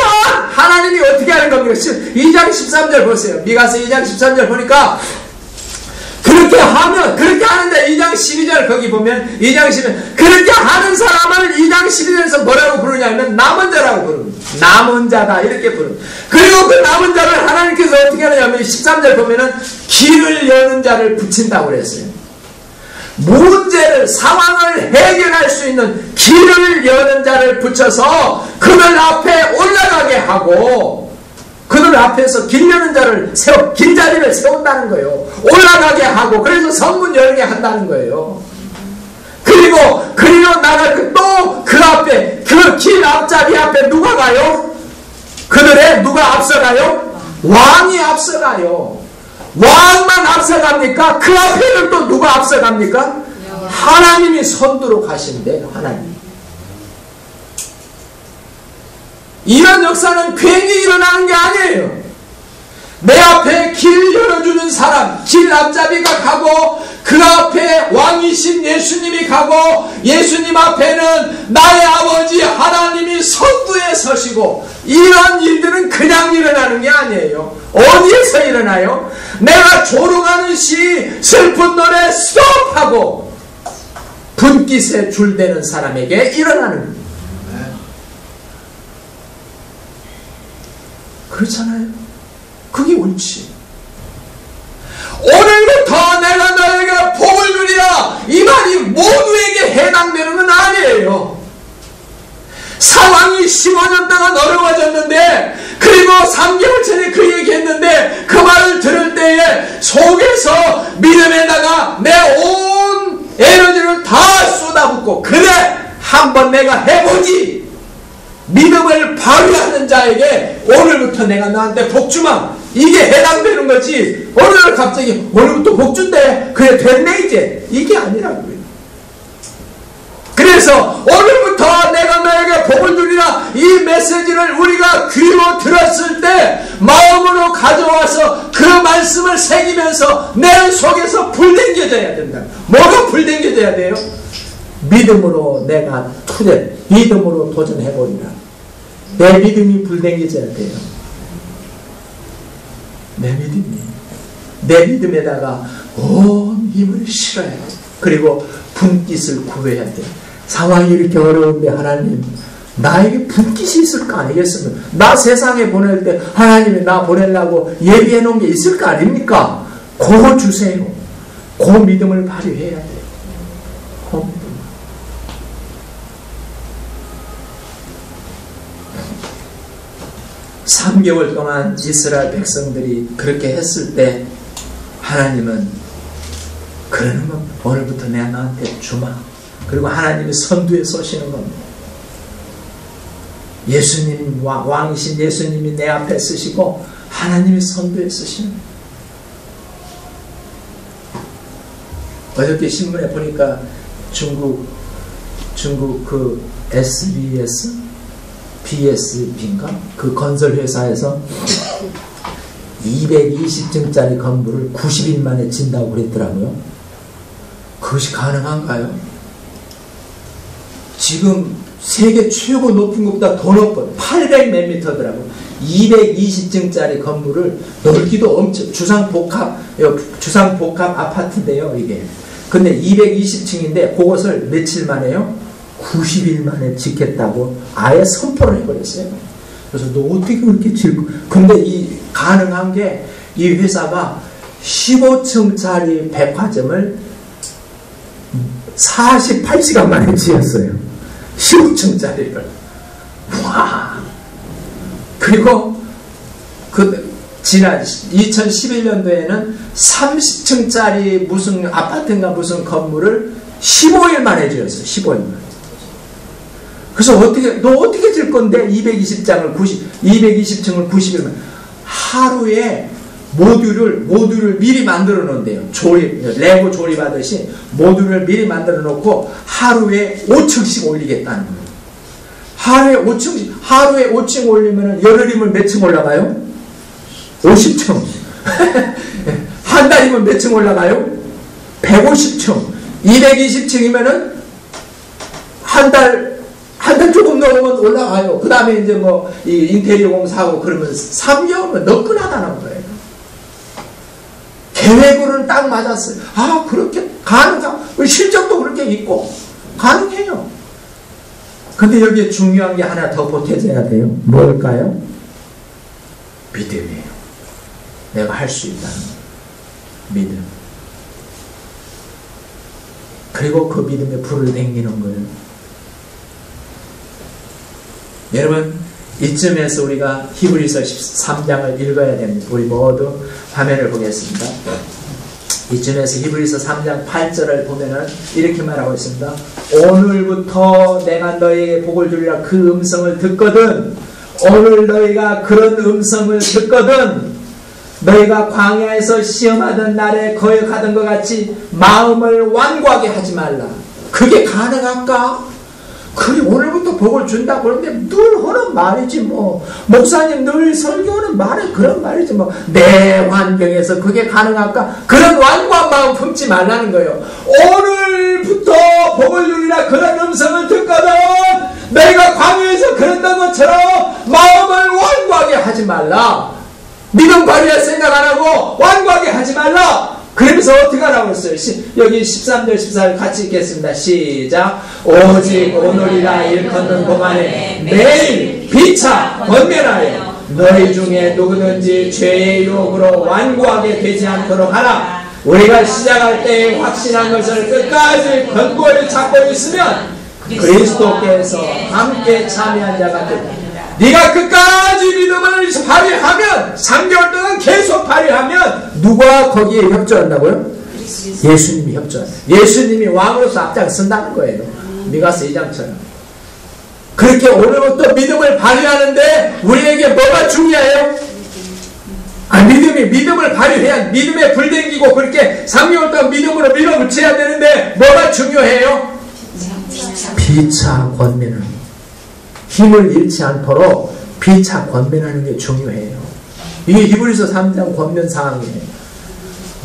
하나님이 어떻게 하는 겁니까? 2장 13절 보세요. 미가서 2장 13절 보니까 그렇게 하면 그렇게 하는데 2장 12절 거기 보면 2장 12절 그렇게 하는 사람을 2장 12절에서 뭐라고 부르냐면 남은 자라고 부릅니다. 남은 자다 이렇게 부릅니다. 그리고 그 남은 자를 하나님께서 어떻게 하냐면 13절 보면은 길을 여는 자를 붙인다고 그랬어요. 문제를 상황을 해결할 수 있는 길을 여는 자를 붙여서 그들 앞에 올라가게 하고 그들 앞에서 길 여는 자를 긴 자리를 세운다는 거예요. 올라가게 하고 그래서 성문 열게 한다는 거예요. 그리고 나가 또 그 앞에 그 길 앞자리 앞에 누가 가요? 그들의 누가 앞서가요? 왕이 앞서가요. 왕만 앞서갑니까? 그 앞에는 또 누가 앞서갑니까? 하나님이 선두로 가신대요. 하나님. 이런 역사는 괜히 일어나는 게 아니에요. 내 앞에 길 열어주는 사람, 길 앞잡이가 가고 그 앞에 왕이신 예수님이 가고 예수님 앞에는 나의 아버지 하나님이 선두에 서시고, 이런 일들은 그냥 일어나는 게 아니에요. 어디에서 일어나요? 내가 조롱하는 시, 슬픈 노래 스톱하고 분깃에 줄대는 사람에게 일어나는 거예요. 그렇잖아요. 그게 옳지. 오늘부터 내가 너에게 복을 주리라, 이 말이 모두에게 해당되는 건 아니에요. 상황이 15년 동안 어려워졌는데, 그리고 3개월 전에 그 얘기했는데, 그 말을 들을 때에 속에서 믿음에다가 내 온 에너지를 다 쏟아붓고, 그래 한번 내가 해보지, 믿음을 발휘하는 자에게 오늘부터 내가 너한테 복주마, 이게 해당되는 거지. 오늘 갑자기 오늘부터 복준대, 그래 됐네 이제, 이게 아니라고요. 그래서 오늘부터 내가 너에게 복을 주리라, 이 메시지를 우리가 귀로 들었을 때 마음으로 가져와서 그 말씀을 새기면서 내 속에서 불댕겨져야 된다. 뭐가 불댕겨져야 돼요? 믿음으로 내가 믿음으로 도전해보리라. 내 믿음이 불댕겨져야 돼요. 내 믿음에다가 온 힘을 실어야 돼. 그리고 분깃을 구해야 돼. 상황이 이렇게 어려운데 하나님, 나에게 분깃이 있을 거 아니겠습니까? 나 세상에 보낼 때 하나님이 나 보내려고 예비해 놓은 게 있을 거 아닙니까? 그거 주세요. 그 믿음을 발휘해야 돼요. 그 믿음. 3개월 동안 이스라엘 백성들이 그렇게 했을 때 하나님은 그러는 겁니다. 오늘부터 내가 너한테 주마. 그리고 하나님이 선두에 서시는 겁니다. 예수님, 왕이신 예수님이 내 앞에 서시고 하나님이 선두에 서시는 겁니다. 어저께 신문에 보니까 중국 그 BSB인가? 그 건설회사에서 220층짜리 건물을 90일 만에 진다고 그랬더라고요. 그것이 가능한가요? 지금 세계 최고 높은 것보다 더 높은 800 몇 미터더라고요. 220층짜리 건물을, 넓기도 엄청, 주상복합 아파트인데요, 이게. 근데 220층인데 그것을 며칠 만에요? 90일 만에 짓겠다고 아예 선포를 해버렸어요. 그래서 너 어떻게 그렇게 짓고. 근데 이 가능한 게, 이 회사가 15층짜리 백화점을 48시간 만에 지었어요. 15층짜리를. 와! 그리고 지난 2011년도에는 30층짜리 무슨 아파트인가 무슨 건물을 15일 만에 지었어요. 15일 만에. 그래서 너 어떻게 질 건데 220층을 90일 만에. 하루에 모듈을 미리 만들어 놓은대요. 레고 조립하듯이 모듈을 미리 만들어 놓고 하루에 5층씩 올리겠다는 거예요. 하루에 5층 올리면 열흘이면 몇 층 올라가요? 50층. 한 달이면 몇 층 올라가요? 150층. 220층이면은 한 달 조금 넘으면 올라가요. 그 다음에 이제 이 인테리어 공사하고 그러면 3개월은 너끈하다는 거예요. 계획으로는 딱 맞았어요. 그렇게 실적도 그렇게 있고 가능해요. 근데 여기에 중요한 게 하나 더 보태져야 돼요. 뭘까요? 믿음이에요. 내가 할 수 있다는 믿음. 그리고 그 믿음에 불을 댕기는 거예요. 여러분, 이쯤에서 우리가 히브리서 13장을 읽어야 됩니다. 우리 모두 화면을 보겠습니다. 이쯤에서 히브리서 3장 8절을 보면은 이렇게 말하고 있습니다. 오늘부터 내가 너에게 복을 주리라 그 음성을 듣거든. 오늘 너희가 그런 음성을 듣거든. 너희가 광야에서 시험하던 날에 거역하던 것 같이 마음을 완고하게 하지 말라. 그게 가능할까? 그래 오늘부터 복을 준다고 그러는데 늘 하는 말이지 뭐. 목사님 늘 설교하는 말은 그런 말이지 뭐. 내 환경에서 그게 가능할까? 그런 완고한 마음 품지 말라는 거예요. 오늘부터 복을 누리라 그런 음성을 듣거든 내가 광야에서 그랬던 것처럼 마음을 완고하게 하지 말라. 믿음 발휘할 생각 안 하고 완고하게 하지 말라. 그러면서 어떻게 하라고 했어요? 여기 13절 14절 같이 읽겠습니다. 시작. 오직 오늘이라 일컫는 동안에 매일 피차 권면하여 너희 중에 누구든지 죄의 유혹으로 완고하게 되지 않도록 하라. 우리가 시작할 때에 확신한 것을 끝까지 견고히 잡고 있으면 그리스도께서 함께 참여한 자가 되리라. 네가 끝까지 믿음을 발휘하면 3개월 동안 계속 발휘하면 누가 거기에 협조한다고요? 예수님이 협조한다. 예수님이 왕으로서 앞장선다는 거예요. 미가서 2장처럼. 그렇게 오늘부터 믿음을 발휘하는데 우리에게 뭐가 중요해요? 믿음을 발휘해야 믿음에 불 댕기고 그렇게 3개월 동안 믿음으로 밀어붙여야 되는데 뭐가 중요해요? 피차 권면을 힘을 잃지 않도록 피차 권면하는 게 중요해요. 이게 히브리서 3장 권면 사항이에요.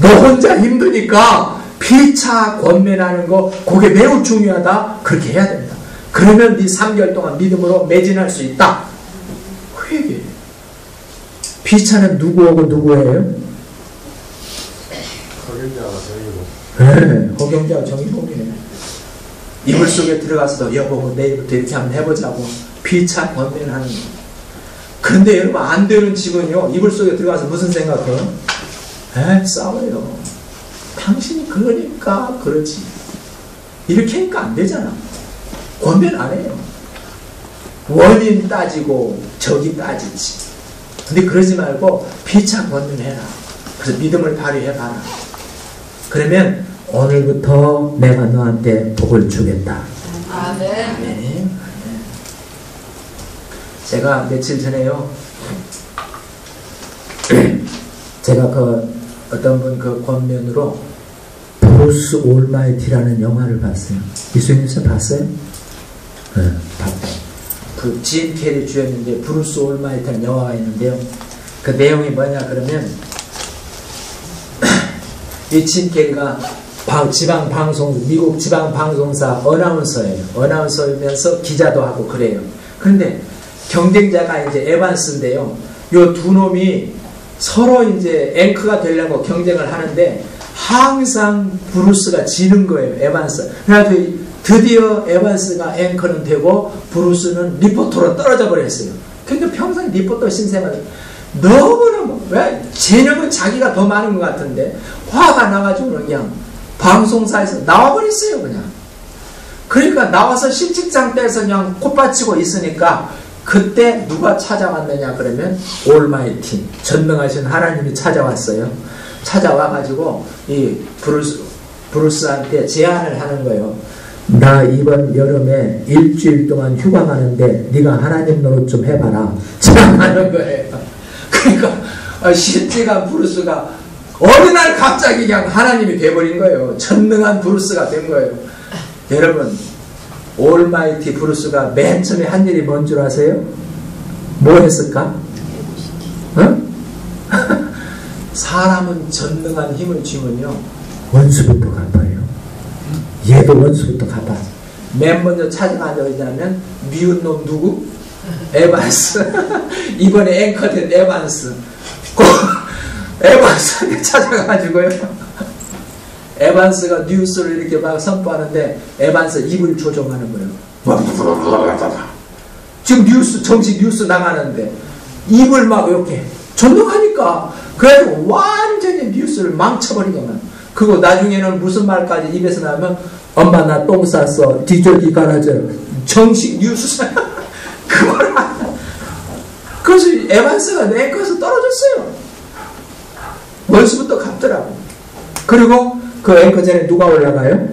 너 혼자 힘드니까 피차 권면하는 거 그게 매우 중요하다. 그렇게 해야 된다. 그러면 네 3개월 동안 믿음으로 매진할 수 있다. 그 얘기예요. 피차는 누구하고 누구예요? 허경자와 정의복. 네, 허경자와 정의복이에요. 이불 속에 들어가서도 여보 내일부터 이렇게 한번 해보자고 피차 권면하는 거예요. 그런데 여러분 안 되는 집은요 이불 속에 들어가서 무슨 생각해요? 싸워요. 당신이 그러니까 그렇지. 이렇게 하니까 안 되잖아. 권면 안 해요. 원인 따지고 적이 따지지. 근데 그러지 말고 피차 권면해라. 그래서 믿음을 발휘해봐라. 그러면 오늘부터 내가 너한테 복을 주겠다. 아멘. 제가 며칠 전에요. 제가 어떤 분 권면으로 브루스 올마이티라는 영화를 봤어요. 이수님께서 봤어요? 네, 봤다. 그 짐 캐리 주연인데 브루스 올마이티라는 영화가 있는데요. 그 내용이 뭐냐 그러면 이 짐 캐리가 미국 지방방송사 어나운서예요. 어나운서이면서 기자도 하고 그래요. 그런데 경쟁자가 이제 에반스인데요. 요 두 놈이 서로 이제 앵커가 되려고 경쟁을 하는데 항상 브루스가 지는 거예요. 에반스. 그래서 드디어 에반스가 앵커는 되고 브루스는 리포터로 떨어져 버렸어요. 그러니까 평생 리포터 신세만 너무너무 왜 재능은 자기가 더 많은 것 같은데 화가 나가지고 그냥 방송사에서 나와버렸어요. 그냥. 그러니까 나와서 실직장 떼서 그냥 콧받치고 있으니까 그때 누가 찾아왔느냐 그러면 올마이티 전능하신 하나님이 찾아왔어요. 찾아와가지고 이 브루스한테 제안을 하는 거예요. 나 이번 여름에 일주일 동안 휴가 가는데 네가 하나님 노릇 좀 해봐라. 제안하는 거예요. 그러니까 실직한 브루스가 어느 날 갑자기 그냥 하나님이 돼버린 거예요. 전능한 브루스가 된 거예요. 여러분 올마이티 브루스가 맨 처음에 한 일이 뭔 줄 아세요? 뭐 했을까? 사람은 전능한 힘을 주면요 원수부터 갚아요. 얘도 원수부터 갚아. 맨 먼저 찾아간 적 있냐면 미운 놈 누구? 에반스. 이번에 앵커된 에반스. 에반스한테 찾아가가지고요. 에반스가 뉴스를 이렇게 막 선포하는데 에반스 입을 조종하는 거예요. 지금 정식 뉴스 나가는데 입을 막 이렇게 전동하니까 그래도 완전히 뉴스를 망쳐버리냐면 그거 나중에는 무슨 말까지 입에서 나오면 엄마 나 똥 쌌어 뒤쪽이 갈아져 정식 뉴스 그걸 그래서 에반스가 내 거에서 떨어졌어요. 원수부터 갚더라고. 그리고 그 앵커 전에 누가 올라가요?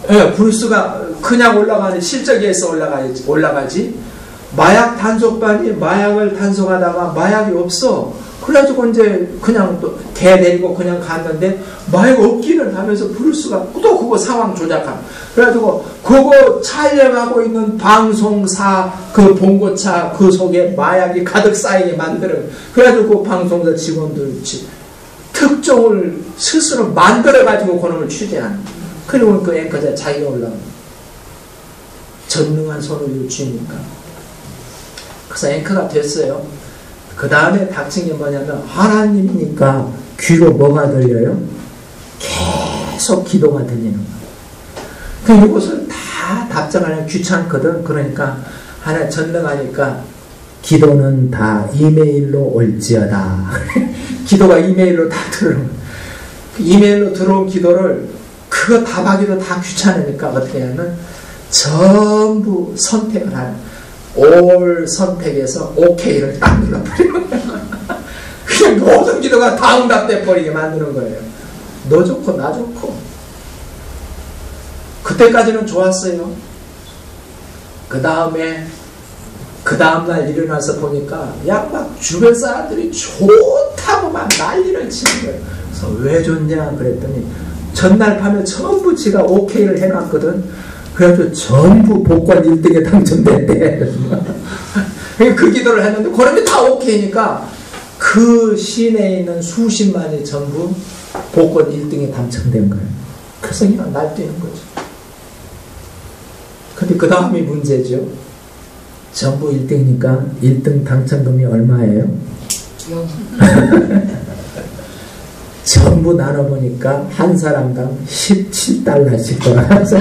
네, 브루스가 그냥 올라가는 실적에서 올라가지. 마약 단속반이 마약을 단속하다가 마약이 없어. 그래가지고 이제 그냥 또 개 데리고 그냥 갔는데 마이크 없기는 하면서 부를 수가 또 그거 상황 조작함. 그래가지고 그거 촬영하고 있는 방송사 그 봉고차 그 속에 마약이 가득 쌓이게 만들어. 그래가지고 그 방송사 직원들 특종을 스스로 만들어가지고 그놈을 취재하는. 그리고 그 앵커자 자기가 올라오는. 전능한 손을 쥐니까. 그래서 앵커가 됐어요. 그 다음에 닥친 게 뭐냐면 하나님이니까 귀로 뭐가 들려요? 계속 기도가 들리는 거예요. 이것을 다 답장하려면 귀찮거든. 그러니까 하나 전능하니까 기도는 다 이메일로 올지어다. 기도가 이메일로 다 들어오는 거예요. 이메일로 들어온 기도를 그거 답하기도 다 귀찮으니까 어떻게 하면 전부 선택을 하는 올 선택해서 OK를 딱 눌러버리는 거예요. 그냥 모든 기도가 다 응답돼 버리게 만드는 거예요. 너 좋고 나 좋고. 그때까지는 좋았어요. 그 다음날 일어나서 보니까 막 주변 사람들이 좋다고 막 난리를 치는 거예요. 그래서 왜 좋냐 그랬더니 전날 밤에 전부 지가 OK를 해놨거든. 그래가지고 전부 복권 1등에 당첨됐대. 그 기도를 했는데 그러면 다 오케이니까 그 시내에 있는 수십만이 전부 복권 1등에 당첨된 거예요. 그래서 그냥 날뛰는 거죠. 근데 그 다음이 문제죠. 전부 1등이니까 1등 당첨금이 얼마예요? 전부 나눠보니까 한 사람당 17달러씩 돌아가서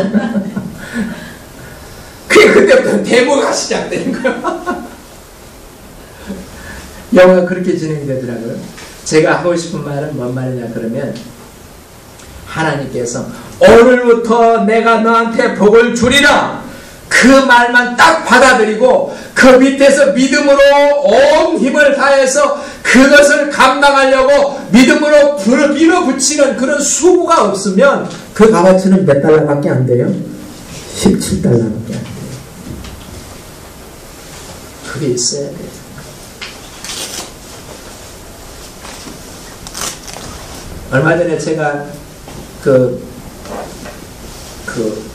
그때부터 데모가 시작되는 거예요. 영화가 그렇게 진행이 되더라고요. 제가 하고 싶은 말은 뭔 말이냐 그러면 하나님께서 오늘부터 내가 너한테 복을 주리라 그 말만 딱 받아들이고 그 밑에서 믿음으로 온 힘을 다해서 그것을 감당하려고 믿음으로 밀어붙이는 그런 수고가 없으면 그 값어치는 몇 달러밖에 안 돼요? 17달러밖에 안 돼요. 그게 있어야 돼요. 얼마 전에 제가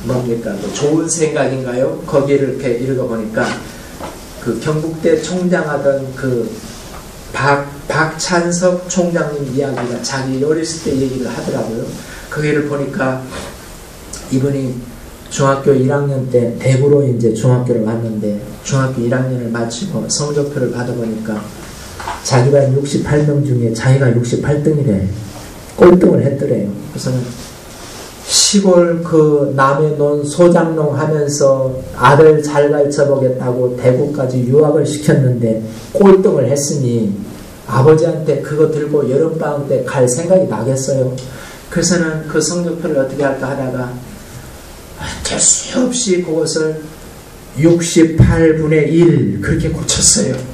뭡니까? 좋은 생각인가요? 거기를 이렇게 읽어보니까 그 경북대 총장하던 그 박찬석 총장님 이야기가 자기 어렸을 때 얘기를 하더라고요. 거기를 보니까 이분이 중학교 1학년 때 대구로 이제 중학교를 왔는데 중학교 1학년을 마치고 성적표를 받아보니까 자기 반 68명 중에 자기가 68등이래. 꼴등을 했더래요. 그래서는 시골 그 남의 논 소장농 하면서 아들 잘 가르쳐보겠다고 대구까지 유학을 시켰는데 꼴등을 했으니 아버지한테 그거 들고 여름방학 때 갈 생각이 나겠어요. 그래서는 그 성적표를 어떻게 할까 하다가 될 수 없이 그것을 68분의 1 그렇게 고쳤어요.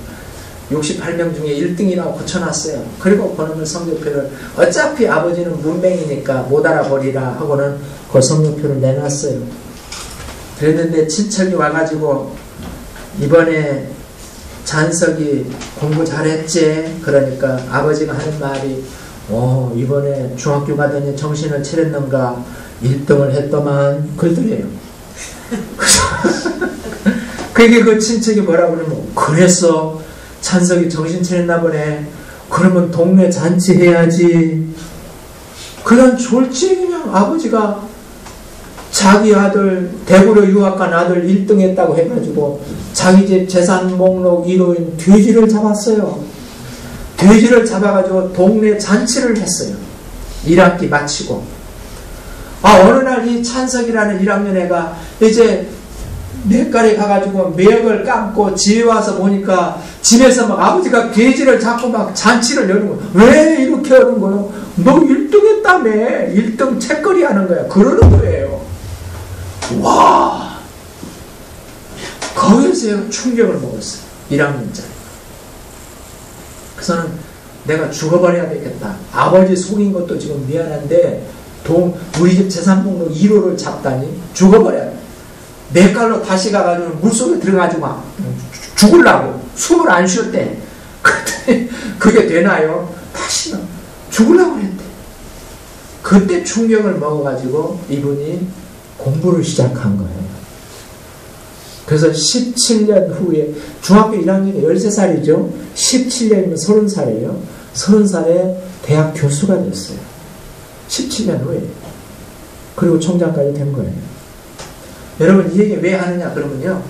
68명 중에 1등이라고 고쳐놨어요. 그리고 그놈의 성적표를 어차피 아버지는 문맹이니까 못 알아버리라 하고는 그 성적표를 내놨어요. 그랬는데 친척이 와가지고 이번에 잔석이 공부 잘했지? 그러니까 아버지가 하는 말이 이번에 중학교 가더니 정신을 차렸는가 1등을 했더만 그러더래요. 그게 그 친척이 뭐라고 그러면 그래서 찬석이 정신 차렸나 보네. 그러면 동네 잔치 해야지. 그냥 졸지 그냥 아버지가 자기 아들 대구로 유학 간 아들 1등 했다고 해가지고 자기 집 재산 목록 1호인 돼지를 잡았어요. 돼지를 잡아가지고 동네 잔치를 했어요. 1학기 마치고 어느 날 이 찬석이라는 1학년 애가 이제 냇가에 가가지고 매역을 감고 집에 와서 보니까 집에서 막 아버지가 돼지를 잡고 막 잔치를 여는 거야. 왜 이렇게 하는 거예요? 너 1등 했다며. 1등 책거리 하는 거야. 그러는 거예요. 와, 거기서 충격을 먹었어요. 1학년짜리. 그래서는 내가 죽어버려야 되겠다. 아버지 속인 것도 지금 미안한데 우리 집 재산목록 1호를 잡다니 죽어버려야 돼. 냇가로 다시 가가지고 물속에 들어가지고 막 죽으려고 숨을 안 쉬었대. 그게 되나요? 다시는 죽으려고 했대. 그때 충격을 먹어가지고 이분이 공부를 시작한 거예요. 그래서 17년 후에 중학교 1학년에 13살이죠. 17년이면 30살이에요. 30살에 대학 교수가 됐어요. 17년 후에. 그리고 총장까지 된 거예요. 여러분 이 얘기 왜 하느냐 그러면요.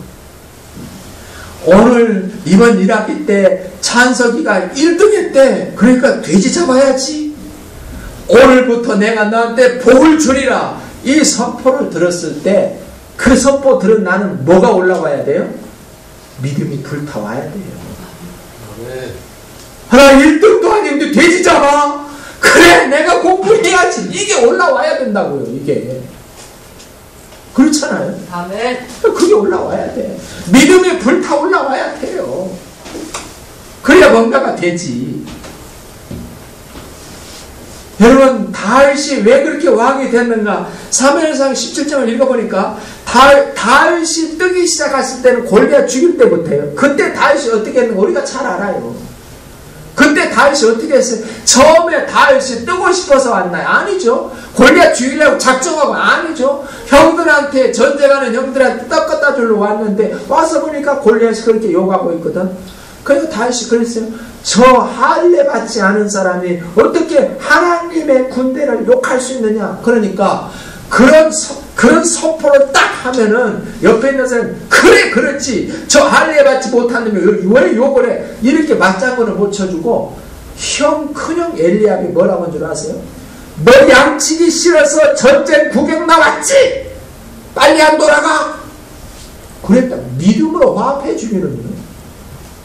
오늘 이번 1학기 때 찬석이가 1등 했대. 그러니까 돼지 잡아야지. 오늘부터 내가 너한테 복을 주리라. 이 선포를 들었을 때 그 선포 들은 나는 뭐가 올라와야 돼요? 믿음이 불타와야 돼요. 하나 1등도 아닌데 돼지 잡아. 그래 내가 공부해야지. 이게 올라와야 된다고요. 이게 그렇잖아요. 아멘. 그게 올라와야 돼. 믿음이 불타 올라와야 돼요. 그래야 뭔가가 되지. 여러분 다윗이 왜 그렇게 왕이 됐는가? 사무엘상 17장을 읽어보니까 다윗이 뜨기 시작했을 때는 골리앗 죽일 때부터예요. 그때 다윗이 어떻게 했는가 우리가 잘 알아요. 그때 다윗이 어떻게 했어요? 처음에 다윗이 뜨고 싶어서 왔나요? 아니죠. 골리앗 죽이려고 작정하고 아니죠. 형들한테 전쟁하는 형들한테 떡 갖다 주러 왔는데 와서 보니까 골리앗이 그렇게 욕하고 있거든. 그래서 다윗이 그랬어요. 저 할례 받지 않은 사람이 어떻게 하나님의 군대를 욕할 수 있느냐. 그러니까 그런 선포를 딱 하면은 옆에 있는 사람이 그래 그렇지 저 할례 받지 못하는 왜 욕을 해. 이렇게 맞장구를 못 쳐주고 큰형 엘리압이 뭐라고 한 줄 아세요? 너 양치기 싫어서 전쟁 구경 나왔지? 빨리 안 돌아가. 그랬다. 믿음으로 화합해 주기는요.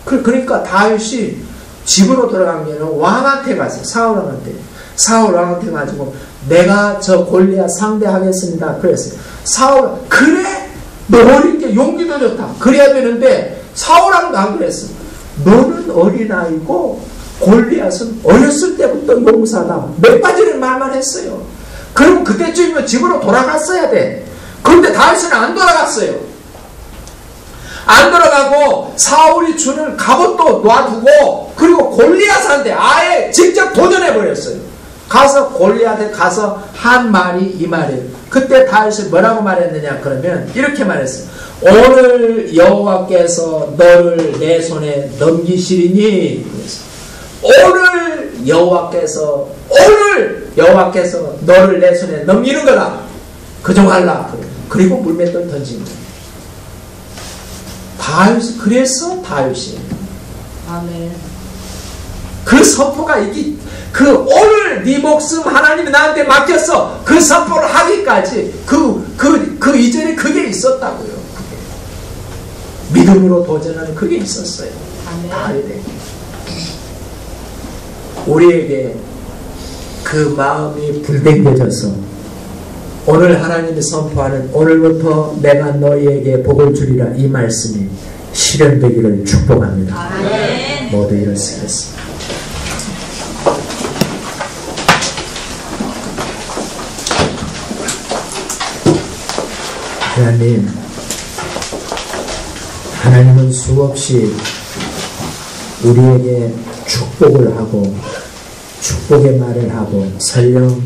그러니까 다윗이 집으로 돌아간 게 아니라 왕한테 갔어요. 사울 왕한테 가지고 내가 저 골리앗 상대하겠습니다. 그랬어요. 사울 그래? 너 어린 게 용기도 좋다. 그래야 되는데 사울왕도 안 그랬어. 너는 어린아이고 골리앗은 어렸을 때부터 용사다. 몇 가지를 말만 했어요. 그럼 그때쯤이면 집으로 돌아갔어야 돼. 그런데 다윗은 안 돌아갔어요. 안 돌아가고 사울이 주는 갑옷도 놔두고 그리고 골리앗한테 아예 직접 도전해버렸어요. 가서 골리앗에 가서 한 말이 이 말이에요. 그때 다윗이 뭐라고 말했느냐 그러면 이렇게 말했어요. 오늘 여호와께서 너를 내 손에 넘기시리니. 오늘 여호와께서 너를 내 손에 넘기는 거다. 그정할라. 그리고 물맷돌 던진 거예요. 그래서 다윗이 아멘. 그 선포가 오늘 네 목숨 하나님이 나한테 맡겼어. 그 선포를 하기까지 그 이전에 그게 있었다고요. 믿음으로 도전하는 그게 있었어요. 다윗에게. 우리에게 그 마음이 불댕겨져서 오늘 하나님이 선포하는 오늘부터 내가 너희에게 복을 주리라 이 말씀이 실현되기를 축복합니다. 아멘. 모두 일어서겠습니다. 하나님은 수없이 우리에게 축복을 하고 축복의 말을 하고 설령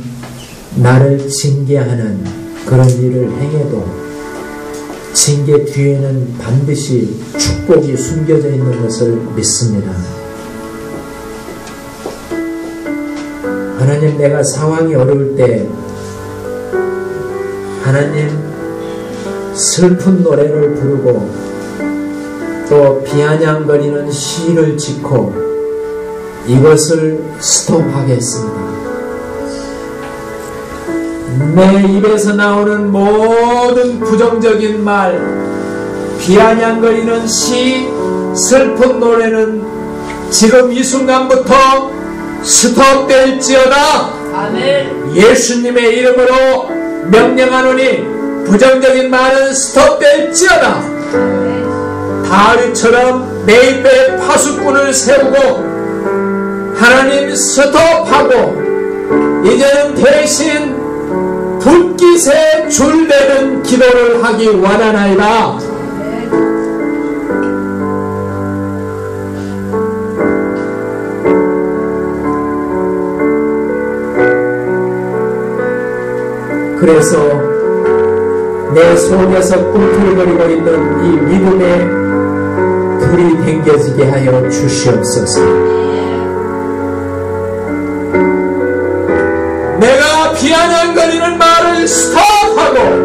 나를 징계하는 그런 일을 행해도 징계 뒤에는 반드시 축복이 숨겨져 있는 것을 믿습니다. 하나님 내가 상황이 어려울 때 하나님 슬픈 노래를 부르고 또 비아냥거리는 시를 짓고 이것을 스톱하겠습니다. 내 입에서 나오는 모든 부정적인 말, 비아냥거리는 시, 슬픈 노래는 지금 이 순간부터 스톱될지어다. 아멘. 예수님의 이름으로 명령하노니 부정적인 말은 스톱될지어다. 다윗처럼 내 입에 파수꾼을 세우고 하나님 스톱하고 이제는 대신 불깃에 줄내는 기도를 하기 원하나이다. 그래서 내 속에서 꿈틀거리고 있는 이 믿음의 불이 댕겨지게 하여 주시옵소서. 내가 비아냥거리는 말을 스톱하고